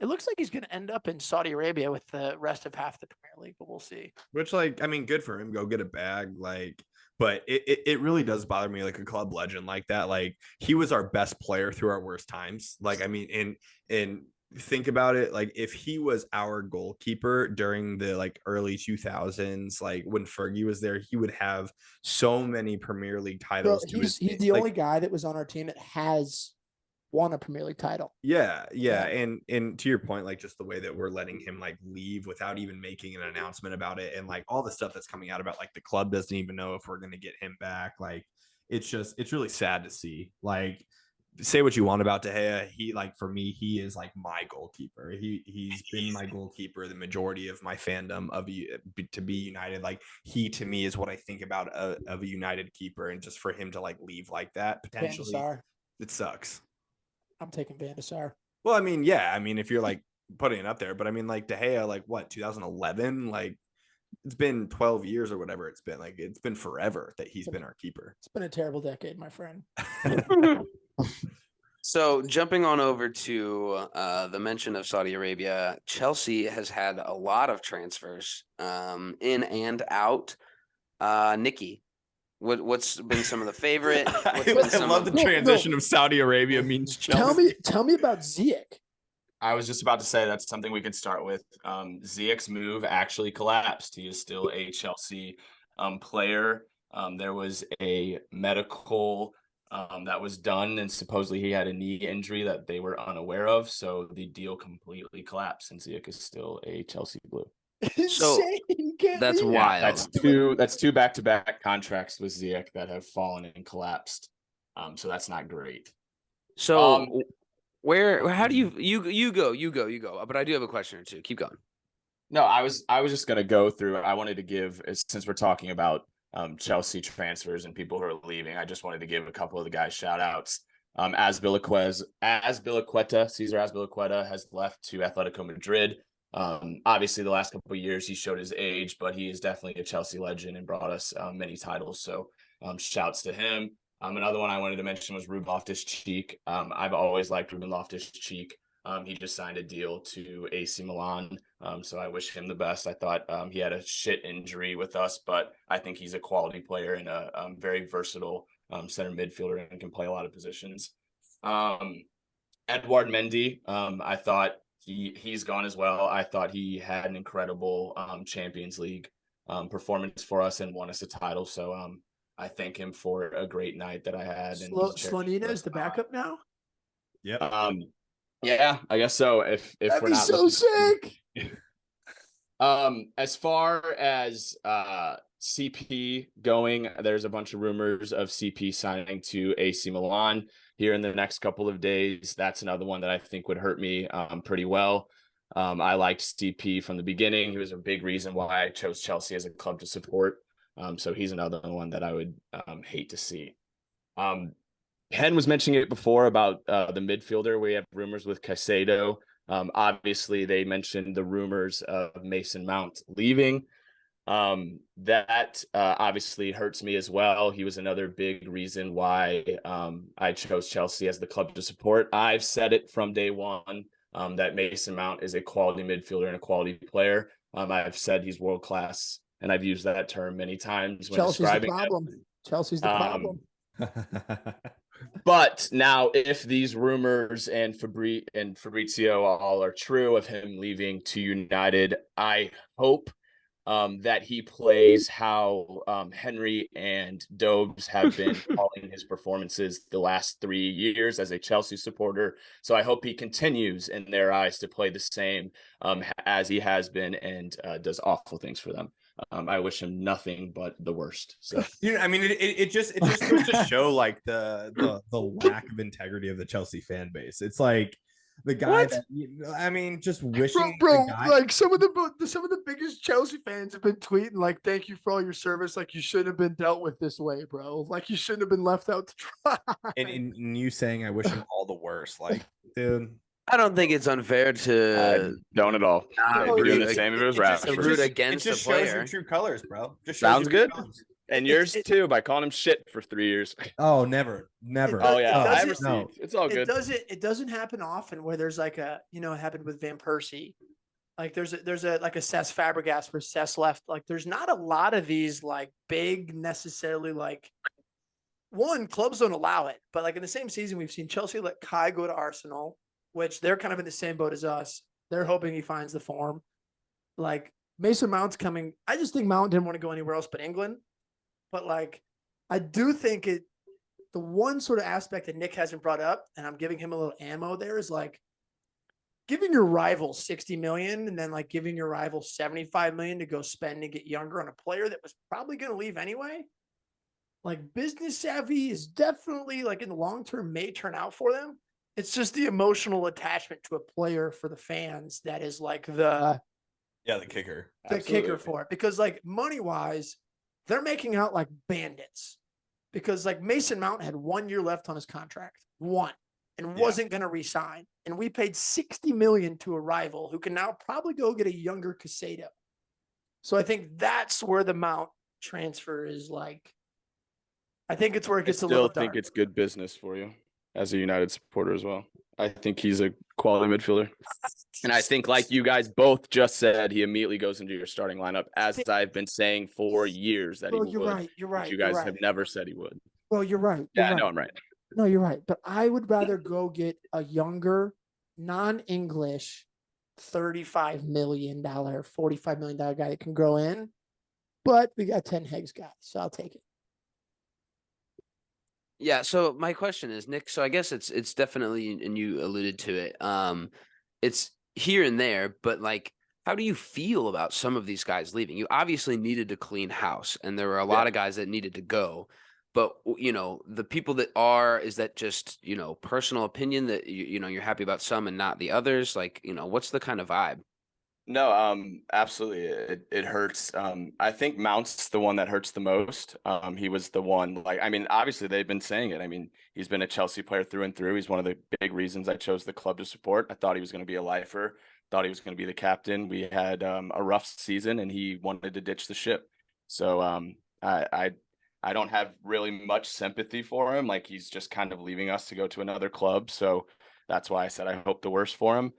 it looks like he's going to end up in Saudi Arabia with the rest of half the Premier League, but we'll see. Which, like, I mean, good for him. Go get a bag, like. But it really does bother me, like a club legend like that. Like, he was our best player through our worst times. Like, I mean, and think about it, like if he was our goalkeeper during the like early 2000s, like when Fergie was there, he would have so many Premier League titles. Bro, he's the only guy that was on our team that has won a Premier League title. Yeah. And to your point, like just the way that we're letting him like leave without even making an announcement about it, and like all the stuff that's coming out about like the club doesn't even know if we're going to get him back. Like it's really sad to see. Like, say what you want about De Gea, he, like, for me, he is like my goalkeeper. He's been my goalkeeper the majority of my fandom to be United. Like, he to me is what I think about of a United keeper, and just for him to like leave like that potentially, it sucks. I'm taking Van der Sar. Well, I mean, yeah, I mean if you're like putting it up there, but I mean like De Gea, like what, 2011, like it's been 12 years or whatever it's been. Like it's been forever that he's been our keeper. It's been a terrible decade, my friend. So jumping on over to the mention of Saudi Arabia, Chelsea has had a lot of transfers in and out. Nikki, what's been some of the favorite? I love the transition of Saudi Arabia means Chelsea. Tell me about Ziyech. I was just about to say that's something we could start with. Ziyech's move actually collapsed. He is still a Chelsea player. There was a medical that was done, and supposedly he had a knee injury that they were unaware of. So the deal completely collapsed, and Ziyech is still a Chelsea Blue. So that's wild. That's two back-to-back contracts with Ziyech that have fallen and collapsed. So that's not great. So how do you go? But I do have a question or two. Keep going. No, I was just gonna go through. I wanted to give, since we're talking about Chelsea transfers and people who are leaving, I just wanted to give a couple of the guys shout outs. Cesar Azpilicueta has left to Atletico Madrid. Obviously the last couple of years he showed his age, but he is definitely a Chelsea legend and brought us many titles. So shouts to him. Another one I wanted to mention was Ruben Loftus-Cheek. I've always liked Ruben Loftus-Cheek. He just signed a deal to AC Milan. So I wish him the best. I thought he had a shit injury with us, but I think he's a quality player and a very versatile center midfielder and can play a lot of positions. Edouard Mendy, I thought he's gone as well. I thought he had an incredible Champions League performance for us and won us a title. So I thank him for a great night that I had. Slonina is the backup now? Yeah. Yeah, I guess so. If That'd we're be not so sick. As far as CP going, there's a bunch of rumors of CP signing to AC Milan here in the next couple of days. That's another one that I think would hurt me pretty well. I liked CP from the beginning. He was a big reason why I chose Chelsea as a club to support. So he's another one that I would hate to see. Hen was mentioning it before about the midfielder. We have rumors with Caicedo. Obviously, they mentioned the rumors of Mason Mount leaving. That obviously hurts me as well. He was another big reason why I chose Chelsea as the club to support. I've said it from day one that Mason Mount is a quality midfielder and a quality player. I've said he's world class, and I've used that term many times when describing him. Chelsea's the problem. But now, if these rumors and Fabrizio all are true of him leaving to United, I hope that he plays how Henry and Dobes have been calling his performances the last 3 years as a Chelsea supporter. So I hope he continues in their eyes to play the same as he has been and does awful things for them. I wish him nothing but the worst. So I mean, it just goes to show like the lack of integrity of the Chelsea fan base. It's like the guy What? that I mean, just wishing Bro, the guy. like some of the biggest Chelsea fans have been tweeting like, "Thank you for all your service. Like you shouldn't have been dealt with this way, bro. Like you shouldn't have been left out to dry." And you saying I wish him all the worst, like, dude. I don't think it's unfair I to don't at all. not I'd be doing root the same if it was to root Rashford. against it the just shows your player. true colors, bro. Just shows Sounds your true good. colors. And yours too, by calling him shit for 3 years. Oh, never. Oh yeah, I doesn't- received. No. It's all good. It doesn't happen often where there's like a, it happened with Van Persie. Like there's a like a Cesc Fabregas where Cesc left. Like there's not a lot of these like big necessarily like clubs don't allow it, but like in the same season we've seen Chelsea let Kai go to Arsenal, which they're kind of in the same boat as us. They're hoping he finds the form. Like Mason Mount's coming. I just think Mount didn't want to go anywhere else but England. But like I do think the one sort of aspect that Nick hasn't brought up, and I'm giving him a little ammo there, is like giving your rival 60 million and then like giving your rival 75 million to go spend and get younger on a player that was probably going to leave anyway. Like business savvy is definitely like in the long term may turn out for them. It's just the emotional attachment to a player for the fans that is like the kicker. kicker for it. Because like money wise, they're making out like bandits. Because like Mason Mount had 1 year left on his contract, and wasn't going to resign. And we paid 60 million to a rival who can now probably go get a younger Casado. So I think that's where the Mount transfer is like. I think it's where it gets a little I still think dark. it's good business for you as a United supporter as well. I think he's a quality midfielder. And I think, like you guys both just said, he immediately goes into your starting lineup, as I've been saying for years that he would. You're right. But you guys have never said he would. Well, you're right. Yeah, I know I'm right. No, you're right. But I would rather go get a younger, non-English, $35 million, $45 million guy that can grow in. But we got 10 Heggs guys, so I'll take it. Yeah, so my question is, Nick, so I guess it's definitely, and you alluded to it, it's here and there, but like, how do you feel about some of these guys leaving? You obviously needed to clean house, and there were a lot of guys that needed to go. But, the people that are, is that just, personal opinion that, you're happy about some and not the others? Like, what's the kind of vibe? No, absolutely. It hurts. I think Mount's the one that hurts the most. He was the one, like, I mean, obviously they've been saying it. I mean, he's been a Chelsea player through and through. He's one of the big reasons I chose the club to support. I thought he was going to be a lifer, thought he was going to be the captain. We had a rough season and he wanted to ditch the ship. So I don't have really much sympathy for him. Like, he's just kind of leaving us to go to another club. So that's why I said I hope the worst for him.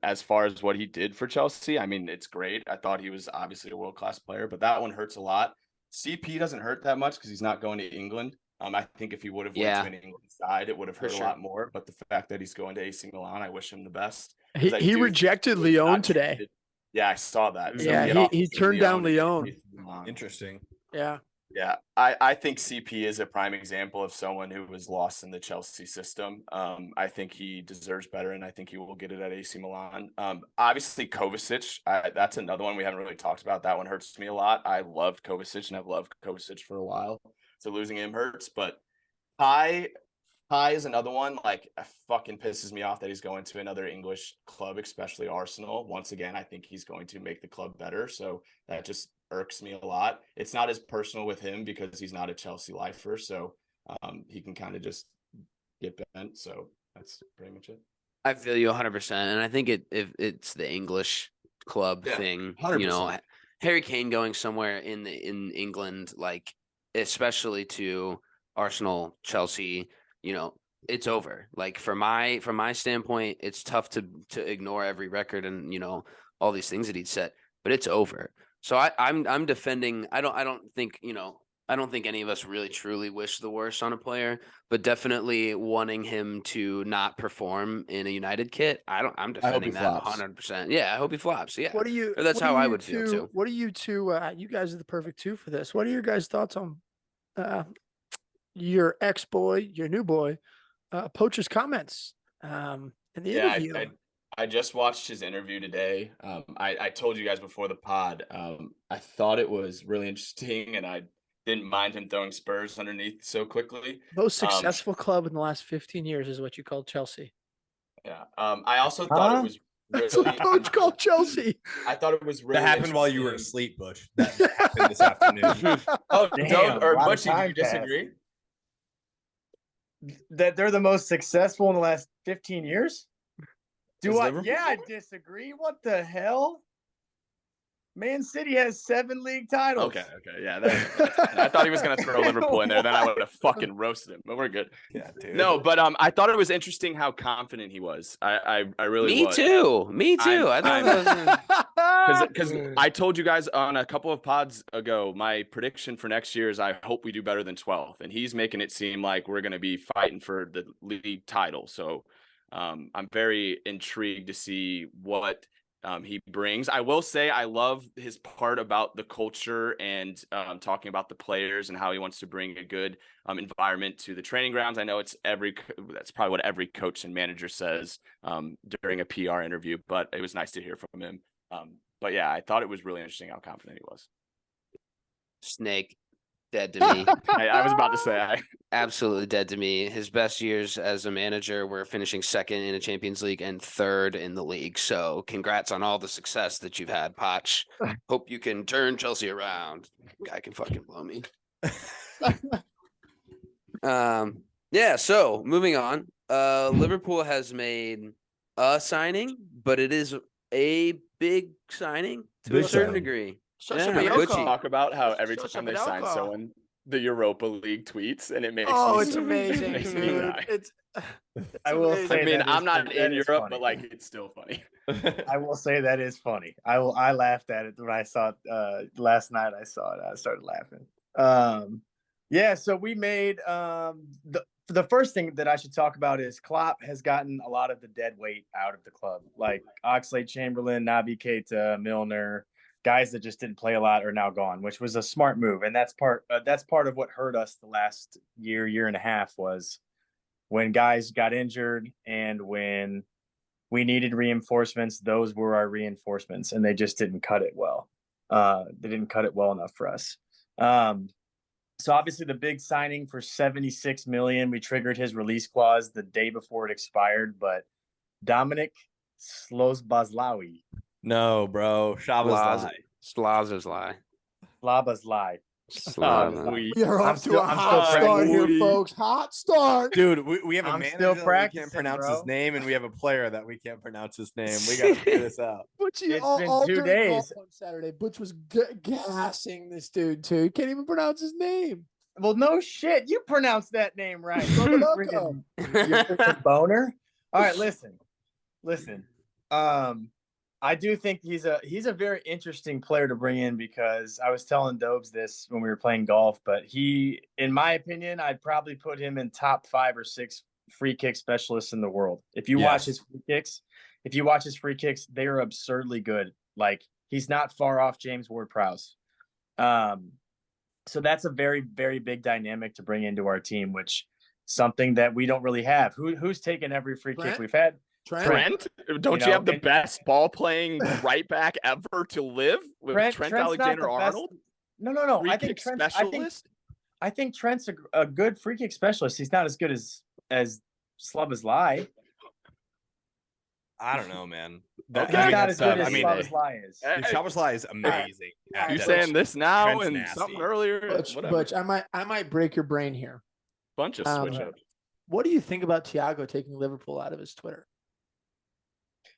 As far as what he did for Chelsea, I mean, it's great. I thought he was obviously a world-class player, but that one hurts a lot. CP doesn't hurt that much because he's not going to England. I think if he would have went to an England side, it would have hurt a lot more. But the fact that he's going to AC Milan, I wish him the best. He rejected Lyon today. Yeah, I saw that. So he turned down Lyon. Interesting. Yeah. Yeah, I think CP is a prime example of someone who was lost in the Chelsea system. I think he deserves better, and I think he will get it at AC Milan. Obviously, Kovacic, that's another one we haven't really talked about. That one hurts me a lot. I loved Kovacic, and I've loved Kovacic for a while, so losing him hurts. But Kai is another one. Like, it fucking pisses me off that he's going to another English club, especially Arsenal. Once again, I think he's going to make the club better, so that just irks me a lot. It's not as personal with him because he's not a Chelsea lifer, so he can kind of just get bent. So that's pretty much it. I feel you 100%, and I think if it's the English club thing. 100%. Harry Kane going somewhere in England, like especially to Arsenal, Chelsea, it's over. Like from my standpoint, it's tough to ignore every record and all these things that he'd set, but it's over. So I'm defending. I don't think any of us really truly wish the worst on a player, but definitely wanting him to not perform in a United kit. I'm defending that 100%. Yeah, I hope he flops. Yeah. That's how I would feel too. What are you two? You guys are the perfect two for this. What are your guys' thoughts on your ex-boy, your new boy, Poacher's comments in the interview? I just watched his interview today. I told you guys before the pod. I thought it was really interesting, and I didn't mind him throwing Spurs underneath so quickly. Most Um, successful club in the last 15 years is what you call Chelsea. yeah. I also thought it was That's what really. coach called Chelsea. I thought it was really. That happened while you were interesting. asleep, Bush. That happened this afternoon. Oh, Damn, Doug or a lot of Butchie, do time you passed. disagree? That they're the most successful in the last 15 years? Is Yeah, Liverpool? I disagree. What the hell? Man City has 7 league titles. Okay, yeah. I thought he was gonna throw Liverpool in there. Then I would have fucking roasted him. But we're good. Yeah, dude. No, but I thought it was interesting how confident he was. I really Me was. too. Me too. I thought that was Because I told you guys on a couple of pods ago, my prediction for next year is I hope we do better than 12th, and he's making it seem like we're going to be fighting for the league title. So I'm very intrigued to see what he brings. I will say I love his part about the culture and talking about the players and how he wants to bring a good environment to the training grounds. I know that's probably what every coach and manager says during a PR interview, but it was nice to hear from him. But yeah, I thought it was really interesting how confident he was. Snake. Dead to me. I was about to say, Absolutely dead to me. His best years as a manager were finishing second in a Champions League and third in the league. So congrats on all the success that you've had, Poch. Hope you can turn Chelsea around. Guy can fucking blow me. Yeah, so moving on. Liverpool has made a signing, but it is a big signing to Big a certain signing. degree. Sasha Yeah, Bayoko. Butchie. talk about how every Sasha time they sign Bayoko. someone, the Europa League tweets, and it makes Oh, me it's so- amazing, makes me dude. die. It's I will amazing. say I mean, that I'm is not pretty- in that is Europe, funny. but like it's still funny. I will say that is funny. I laughed at it when I saw it last night. I saw it. I started laughing. Yeah, so we made the first thing that I should talk about is Klopp has gotten a lot of the dead weight out of the club. Like Oxlade-Chamberlain, Naby Keita, Milner, guys that just didn't play a lot are now gone, which was a smart move. And that's part of what hurt us the last year and a half was when guys got injured and when we needed reinforcements. Those were our reinforcements, and they just didn't cut it well. They didn't cut it well enough for us. So obviously the big signing for 76 million, we triggered his release clause the day before it expired, but Dominic Slozbazlawi, No, bro. Shabazz Slazer's Slabazlai. Slava. We are I'm off to still- a I'm hot still start here, practicing. folks. Hot start. Dude, we have a I'm manager still that we practicing, can't pronounce bro. his name, and we have a player that we can't pronounce his name. We got to figure this out. Butchie, It's been all 2 during days. golf on Saturday, Butch was gassing this dude too. He can't even pronounce his name. Well, no shit. You pronounced that name right. You Slobodoko. freaking boner. All right, listen. I do think he's a very interesting player to bring in because I was telling Dobes this when we were playing golf, but he, in my opinion, I'd probably put him in top 5 or 6 free kick specialists in the world. If you watch his free kicks, they are absurdly good. Like he's not far off James Ward-Prowse. So that's a very, very big dynamic to bring into our team, which something that we don't really have. Who's taken every free kick Trent? we've had? Trent, don't You you know, have the and- best ball playing right back ever to live with Trent Trent's not Alexander the best- Arnold? No. Free I think kick Trent's. specialist. I think Trent's a good free kick specialist. He's not as good as Slabazlai. I don't know, man. Okay. He's not as that's tough. good as I mean, Slabazlai is. Hey, Shabazz is amazing. at you that. saying this now Trent's and nasty. something earlier? Whatever. Butch, I might break your brain here. Bunch of switch ups. What do you think about Thiago taking Liverpool out of his Twitter?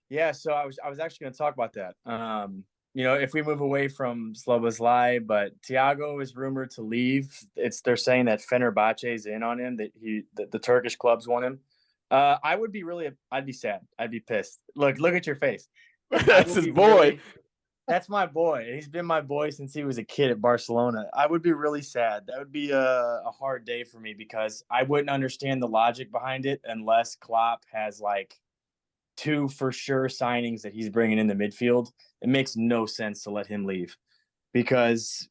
Yeah, so I was actually going to talk about that. If we move away from Slobozlai, but Thiago is rumored to leave. They're saying that Fenerbahce is in on him, that the Turkish clubs want him. I'd be sad. I'd be pissed. Look at your face. That's his boy. That's my boy. He's been my boy since he was a kid at Barcelona. I would be really sad. That would be a hard day for me because I wouldn't understand the logic behind it unless Klopp has like 2 for sure signings that he's bringing in the midfield. It makes no sense to let him leave because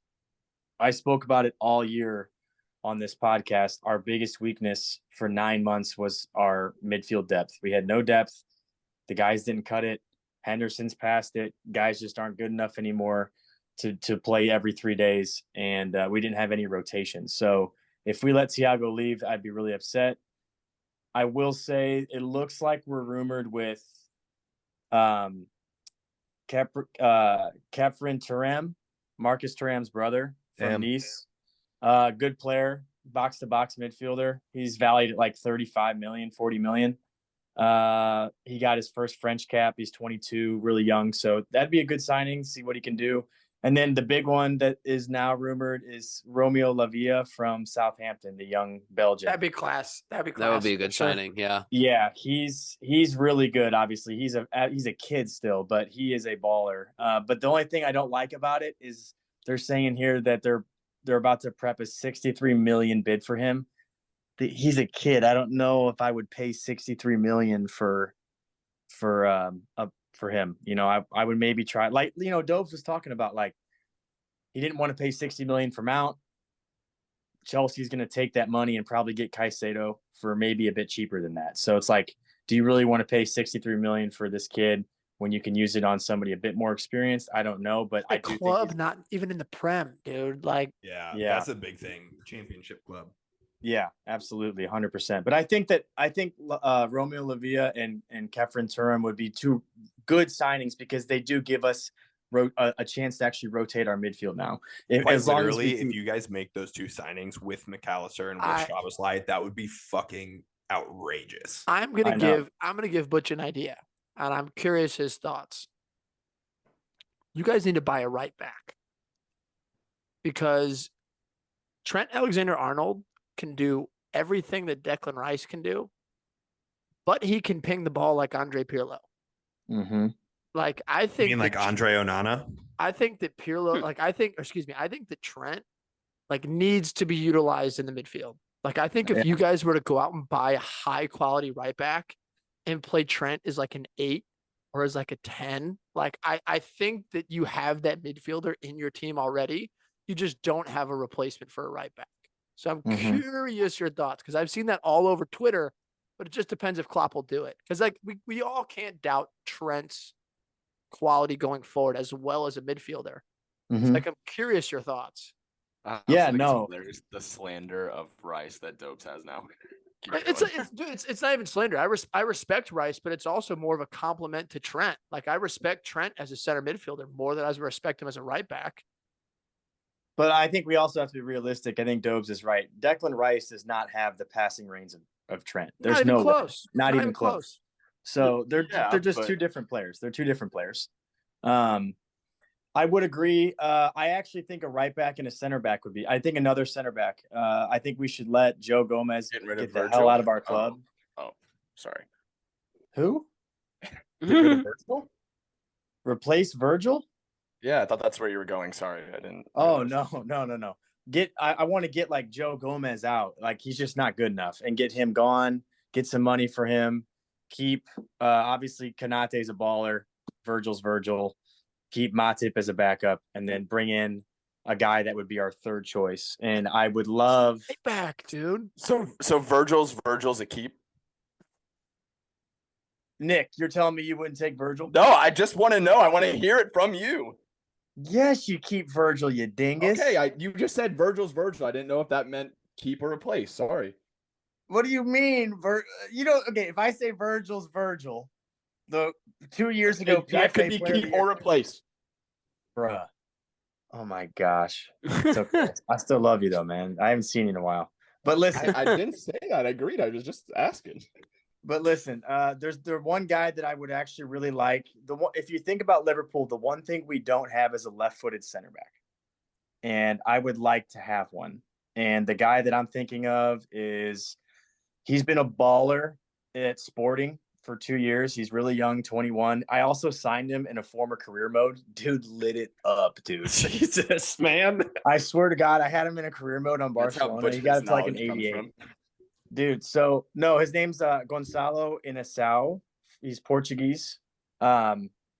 I spoke about it all year on this podcast. Our biggest weakness for 9 months was our midfield depth. We had no depth. The guys didn't cut it. Henderson's passed it. Guys just aren't good enough anymore to play every 3 days, and we didn't have any rotation. So if we let Thiago leave, I'd be really upset. I will say it looks like we're rumored with Kefren Thuram, Marcus Thuram's brother from Nice. Good player, box-to-box midfielder. He's valued at like 35 million, 40 million. He got his first French cap. He's 22, really young. So that'd be a good signing, see what he can do. And then the big one that is now rumored is Romeo Lavia from Southampton, the young Belgian. That'd be class. That would be a good signing. Yeah. Yeah, he's really good. Obviously, he's a kid still, but he is a baller. But the only thing I don't like about it is they're saying here that they're about to prep a 63 million bid for him. He's a kid. I don't know if I would pay 63 million for him. You know, I would maybe try, like, you know, Dobes was talking about, like, he didn't want to pay 60 million for Mount. Chelsea's going to take that money and probably get Caicedo for maybe a bit cheaper than that. So it's like, do you really want to pay 63 million for this kid when you can use it on somebody a bit more experienced? I don't know, but I do think not even in the Prem, dude. Like, yeah, that's a big thing. Championship club. Yeah, absolutely, 100%. But I think Romeo Lavia and Kefren Thuram would be two good signings because they do give us a chance to actually rotate our midfield now. If you guys make those two signings with McAllister and with Szoboszlai, that would be fucking outrageous. I'm gonna give Butch an idea, and I'm curious his thoughts. You guys need to buy a right back because Trent Alexander-Arnold can do everything that Declan Rice can do, but he can ping the ball like Andre Pirlo. Mm-hmm. Like, I think, like Andre Onana. I think that Pirlo, I think that Trent, like, needs to be utilized in the midfield. Like, I think if you guys were to go out and buy a high quality right back and play Trent as like an 8 or as like a 10, like, I think that you have that midfielder in your team already. You just don't have a replacement for a right back. So I'm curious your thoughts, because I've seen that all over Twitter, but it just depends if Klopp will do it. Because, like, we all can't doubt Trent's quality going forward as well as a midfielder. Mm-hmm. So, like, I'm curious your thoughts. There's the slander of Rice that Dopes has now. It's not even slander. I respect Rice, but it's also more of a compliment to Trent. Like, I respect Trent as a center midfielder more than I respect him as a right back. But I think we also have to be realistic. I think Dobes is right. Declan Rice does not have the passing range of Trent. There's no close. Not even close. So they're just two different players. They're two different players. I would agree. I actually think a right back and a center back would be. I think another center back. I think we should let Joe Gomez get the hell out of our club. Oh, sorry. Who? Get rid of Virgil? Replace Virgil? Yeah, I thought that's where you were going. Sorry, I didn't. Oh, no. I want to get, like, Joe Gomez out. Like, he's just not good enough, and get him gone. Get some money for him. Keep obviously Konate's a baller. Virgil's Virgil. Keep Matip as a backup, and then bring in a guy that would be our third choice. And I would love back, dude. So Virgil's a keep. Nick, you're telling me you wouldn't take Virgil? No, I just want to know. I want to hear it from you. Yes, you keep Virgil, you dingus. Okay, you just said Virgil's Virgil. I didn't know if that meant keep or replace. Sorry. What do you mean? Okay, if I say Virgil's Virgil, the 2 years ago, that could be keep or replace. Bruh. Oh my gosh. It's okay. I still love you though, man. I haven't seen you in a while. But listen. I didn't say that. I agreed. I was just asking. But listen, there's one guy that I would actually really like. If you think about Liverpool, the one thing we don't have is a left-footed center back, and I would like to have one. And the guy that I'm thinking of he's been a baller at Sporting for 2 years. He's really young, 21. I also signed him in a former career mode. Dude lit it up, dude. Jesus, man. I swear to God, I had him in a career mode on Barcelona. He got it to like an 88. Dude, so no, his name's Gonçalo Inação. He's Portuguese.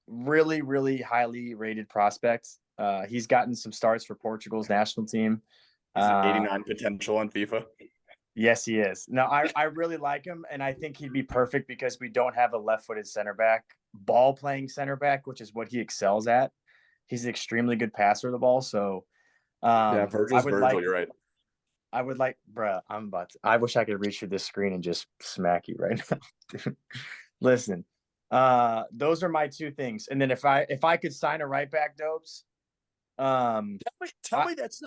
Really, really highly rated prospect. He's gotten some starts for Portugal's national team. 89 potential on FIFA. Yes, he is. No, I really like him, and I think he'd be perfect because we don't have a left-footed center back, ball playing center back, which is what he excels at. He's an extremely good passer of the ball. So Yeah, I Virgil's would Virgil. like, You're right. bruh, I wish I could reach through this screen and just smack you right now. Dude. Listen, those are my two things. And then if I could sign a right back, Dopes, Tell me that's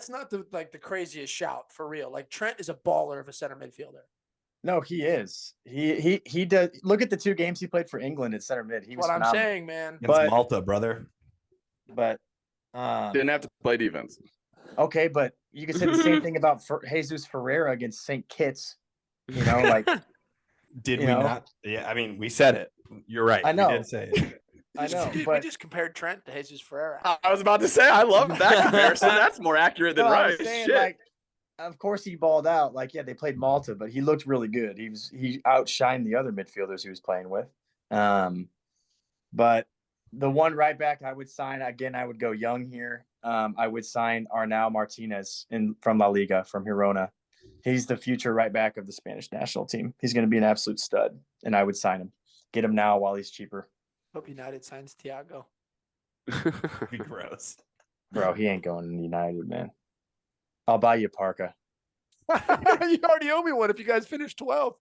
not the craziest shout for real. Like Trent is a baller of a center midfielder. no, he is. He does. Look at the 2 games he played for England at center mid. He was What I'm phenomenal. saying, man. Against But- Malta, brother. But Didn't have to play defense. okay, but you can say the same thing about Jesus Ferreira against St. Kitts. You know, like Did You we know? not? Yeah, I mean, we said it. You're right. I know. We did say it. I know, we but just compared Trent to Jesus Ferreira. I was about to say, I love that comparison. That's more accurate than no, I right. was saying Shit. like, of course he balled out. Like, yeah, they played Malta, but he looked really good. He outshined the other midfielders he was playing with. But the one right back I would sign again, I would go young here. I would sign Arnau Martinez from La Liga from Girona. He's the future right back of the Spanish national team. He's going to be an absolute stud, and I would sign him. Get him now while he's cheaper. Hope United signs Thiago. Be gross. Bro, he ain't going to United, man. I'll buy you a parka. You already owe me one if you guys finish 12th.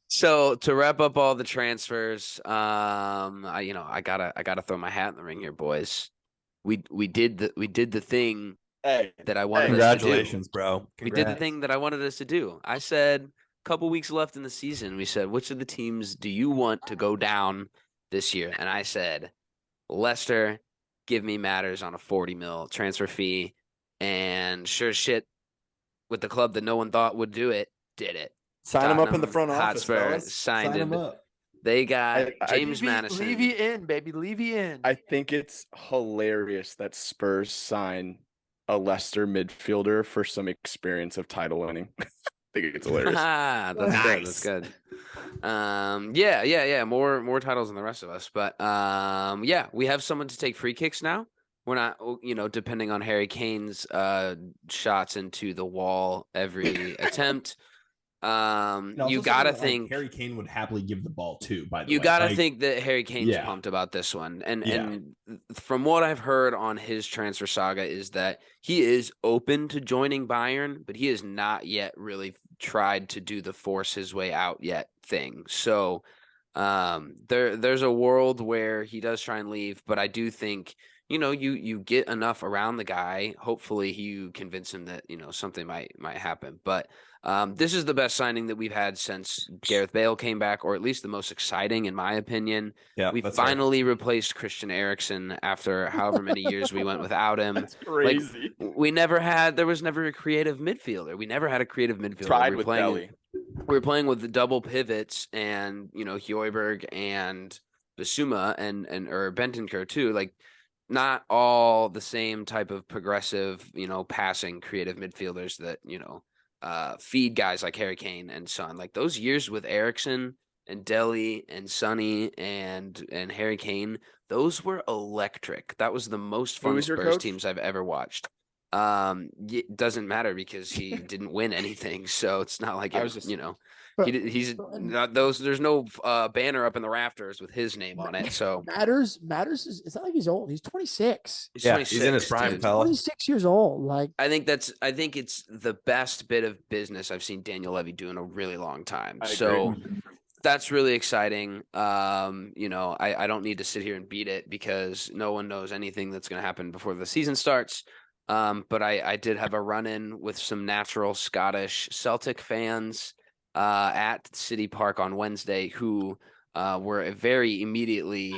So to wrap up all the transfers, I gotta throw my hat in the ring here, boys. We did the thing Hey, that I wanted us to do. Congratulations, bro. We did the thing that I wanted us to do. I said, a couple weeks left in the season, we said, which of the teams do you want to go down this year? And I said, Leicester, give me Matters on a 40 mil transfer fee. And sure as shit, with the club that no one thought would do it, did it. Sign him up in the Tottenham front office, Hotspur fellas. signed Sign him it. up. They got James Levy Madison. in, baby. Levy in. I think it's hilarious that Spurs sign a Leicester midfielder for some experience of title winning. I think it's hilarious. That's good. That's good. Yeah. More titles than the rest of us, but yeah, we have someone to take free kicks now. We're not, depending on Harry Kane's shots into the wall every attempt. And also You gotta something that, think Harry Kane would happily give the ball to. By the way, you gotta think that Harry Kane's Yeah. pumped about this one, and Yeah. and from what I've heard on his transfer saga is that he is open to joining Bayern, but he has not yet really tried to do the force his way out yet thing. So there's a world where he does try and leave, but I do think you get enough around the guy. Hopefully you convince him that something might happen, but. This is the best signing that we've had since Gareth Bale came back, or at least the most exciting, in my opinion. Yeah, We that's fair. finally replaced Christian Eriksen after however many years we went without him. That's crazy. There was never a creative midfielder. We never had a creative midfielder. Tried with Belly. We were playing with the double pivots and, Højbjerg and Bissouma or Bentancur too. Like, not all the same type of progressive, passing creative midfielders that, feed guys like Harry Kane and Son. Like those years with Eriksen and Dele and Sonny and Harry Kane, those were electric. That was the most Who fun was your Spurs coach? teams I've ever watched. It doesn't matter because he didn't win anything, so it's not like I was just- he's not those. There's no banner up in the rafters with his name on it. So Matters is it's not like he's old. He's 26. he's Yeah, he's in his 26, prime, dude. fella. 26 years old. Like I think it's the best bit of business I've seen Daniel Levy do in a really long time. I So that's really exciting. I don't need to sit here and beat it because no one knows anything that's going to happen before the season starts. But I did have a run-in with some natural Scottish Celtic fans at City Park on Wednesday who were very immediately,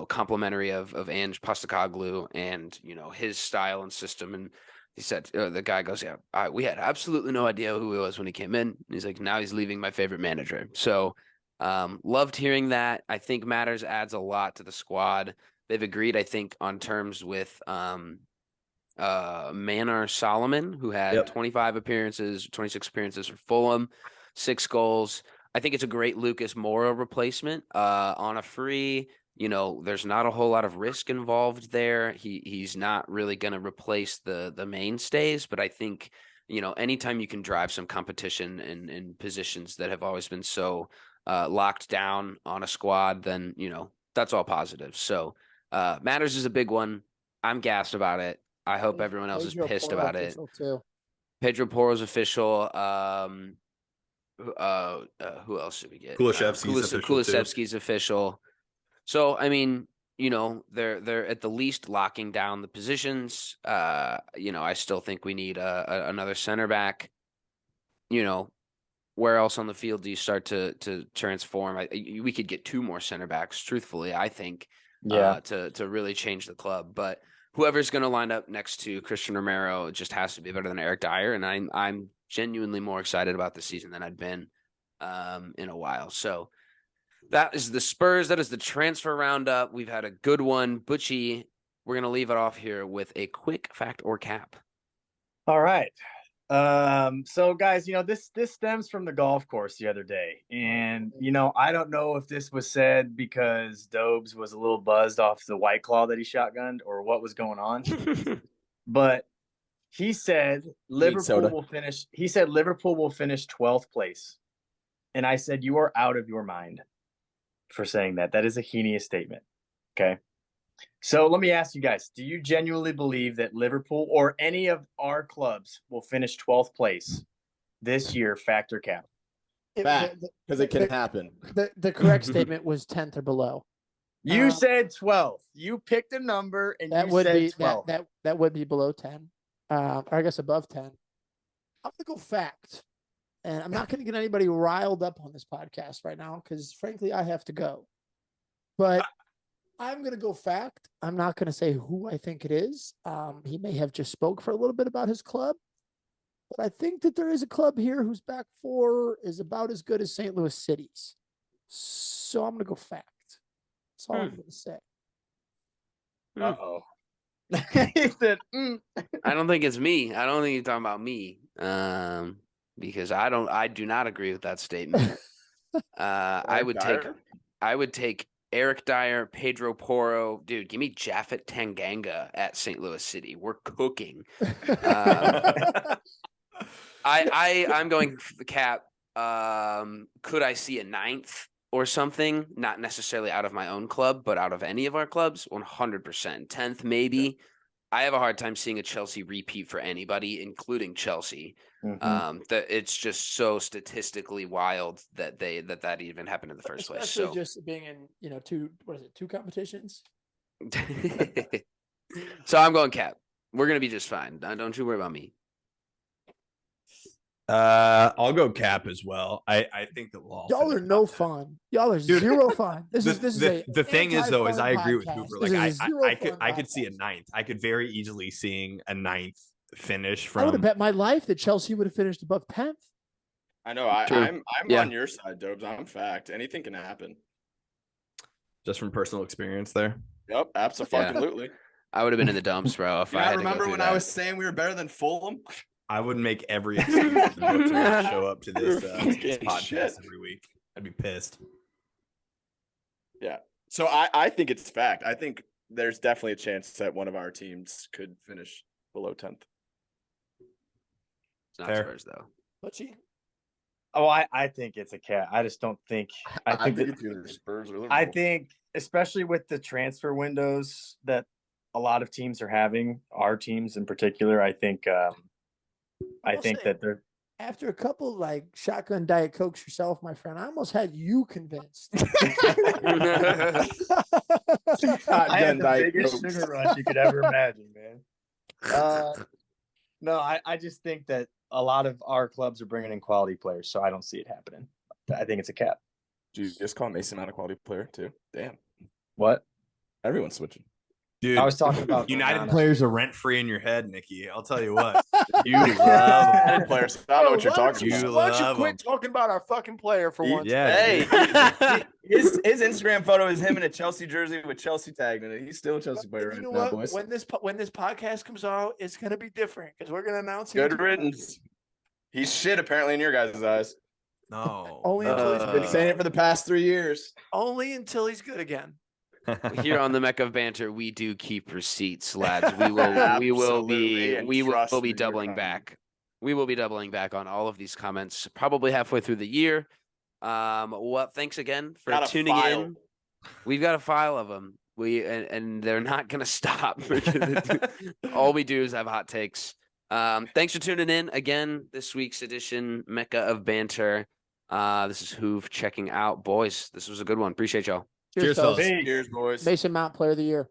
complimentary of Ange Postecoglou and, his style and system. And he said, the guy goes, yeah, we had absolutely no idea who he was when he came in. He's like, now he's leaving my favorite manager. So loved hearing that. I think Matters adds a lot to the squad. They've agreed, I think, on terms with Manor Solomon, who had 25 appearances, 26 appearances for Fulham, 6 goals. I think it's a great Lucas Moura replacement on a free. there's not a whole lot of risk involved there. He's not really going to replace the mainstays, but I think, anytime you can drive some competition in positions that have always been so locked down on a squad, then, that's all positive. So Matters is a big one. I'm gassed about it. I hope everyone else is Pedro pissed Porro about it. official too. Pedro Porro's official. Who else should we get? Kulishevsky's official, too. Kulishevsky's official. So I mean, they're at the least locking down the positions. I still think we need another center back. Where else on the field do you start to transform? We could get 2 more center backs, truthfully, I think, to really change the club. But whoever's going to line up next to Christian Romero just has to be better than Eric Dyer, and I'm genuinely more excited about this season than I'd been in a while. So that is the Spurs. That is the transfer roundup. We've had a good one. Butchie, we're going to leave it off here with a quick fact or cap. All right. So guys, this stems from the golf course the other day. And, I don't know if this was said because Dobes was a little buzzed off the White Claw that he shotgunned or what was going on. But he said Liverpool will finish 12th place. And I said, you are out of your mind for saying that. That is a heinous statement. Okay. So let me ask you guys, do you genuinely believe that Liverpool or any of our clubs will finish 12th place this year, fact or cap? Fact, because it can happen. The correct statement was 10th or below. You said 12th. You picked a number and that you would said be 12. that would be below 10. Or I guess above 10. I'm gonna go fact. And I'm not gonna get anybody riled up on this podcast right now because frankly I have to go. But I'm going to go fact. I'm not going to say who I think it is. He may have just spoke for a little bit about his club. But I think that there is a club here whose back four is about as good as St. Louis City's. So I'm going to go fact. That's all I'm going to say. Uh-oh. He said, I don't think it's me. I don't think you're talking about me. Because I do not agree with that statement. I would take Eric Dyer, Pedro Porro, dude. Give me Japhet Tanganga at St. Louis City. We're cooking. I'm going for the cap. Could I see a 9th or something? Not necessarily out of my own club, but out of any of our clubs. 100%. 10th maybe. I have a hard time seeing a Chelsea repeat for anybody, including Chelsea. That it's just so statistically wild that that even happened in the first place. Especially So just being in two competitions. So I'm going cap. We're gonna be just fine. Don't you worry about me. I'll go cap as well. I think that we'll all Y'all are no fun. Y'all are zero fun. This is the thing is though is I agree with podcast. Hooper. This Like is a I zero fun could see a podcast. 9th. I could very easily seeing a 9th finish I would have from. bet my life that Chelsea would have finished above 10th. I know. True. I'm Yeah. on your side, Dobes. I'm fact. Anything can happen. Just from personal experience there. Yep, absolutely. I would have been in the dumps, bro. If I had to go remember through when that. I was saying we were better than Fulham? I would make every excuse to not show up to this Fucking podcast shit. every week. I'd be pissed. Yeah. So I think it's fact. I think there's definitely a chance that one of our teams could finish below 10th. It's not Fair. Spurs though. Butchie? oh, I think it's a cat. I just don't think. I think that, it's either Spurs or Liverpool. I think, especially with the transfer windows that a lot of teams are having, our teams in particular, I think will say- that they're. After a couple like shotgun Diet Cokes yourself, my friend, I almost had you convinced. I had the Diet biggest Coke. sugar rush you could ever imagine, man. No, I just think that a lot of our clubs are bringing in quality players, so I don't see it happening. I think it's a cap. Did you just call Mason Mount a quality player too? Damn. What? Everyone's switching. Dude, I was talking about United Onana. players are rent free in your head, Nikki. I'll tell you what. You United love players. I don't know what you're talking you about. Why don't you love quit him. talking about our fucking player for once? Yeah. Hey, his Instagram photo is him in a Chelsea jersey with Chelsea tagged in it. He's still a Chelsea player You right know now, what? boys. When this podcast comes out, it's gonna be different because we're gonna announce him. Good riddance. He's shit apparently in your guys' eyes. No. Only until he's Been good saying again. it for the past 3 years. Only until he's good again. Here on the Mecca of Banter, we do keep receipts, lads. We will Absolutely, and we will trust be me, you're doubling coming. back. We will be doubling back on all of these comments probably halfway through the year. Well, thanks again for Got a tuning file. in. We've got a file of them. And they're not gonna stop. All we do is have hot takes. Thanks for tuning in again. This week's edition, Mecca of Banter. This is Hoove checking out, boys. This was a good one. Appreciate y'all. Cheers, fellas. fellas. Cheers, boys. Mason Mount Player of the Year.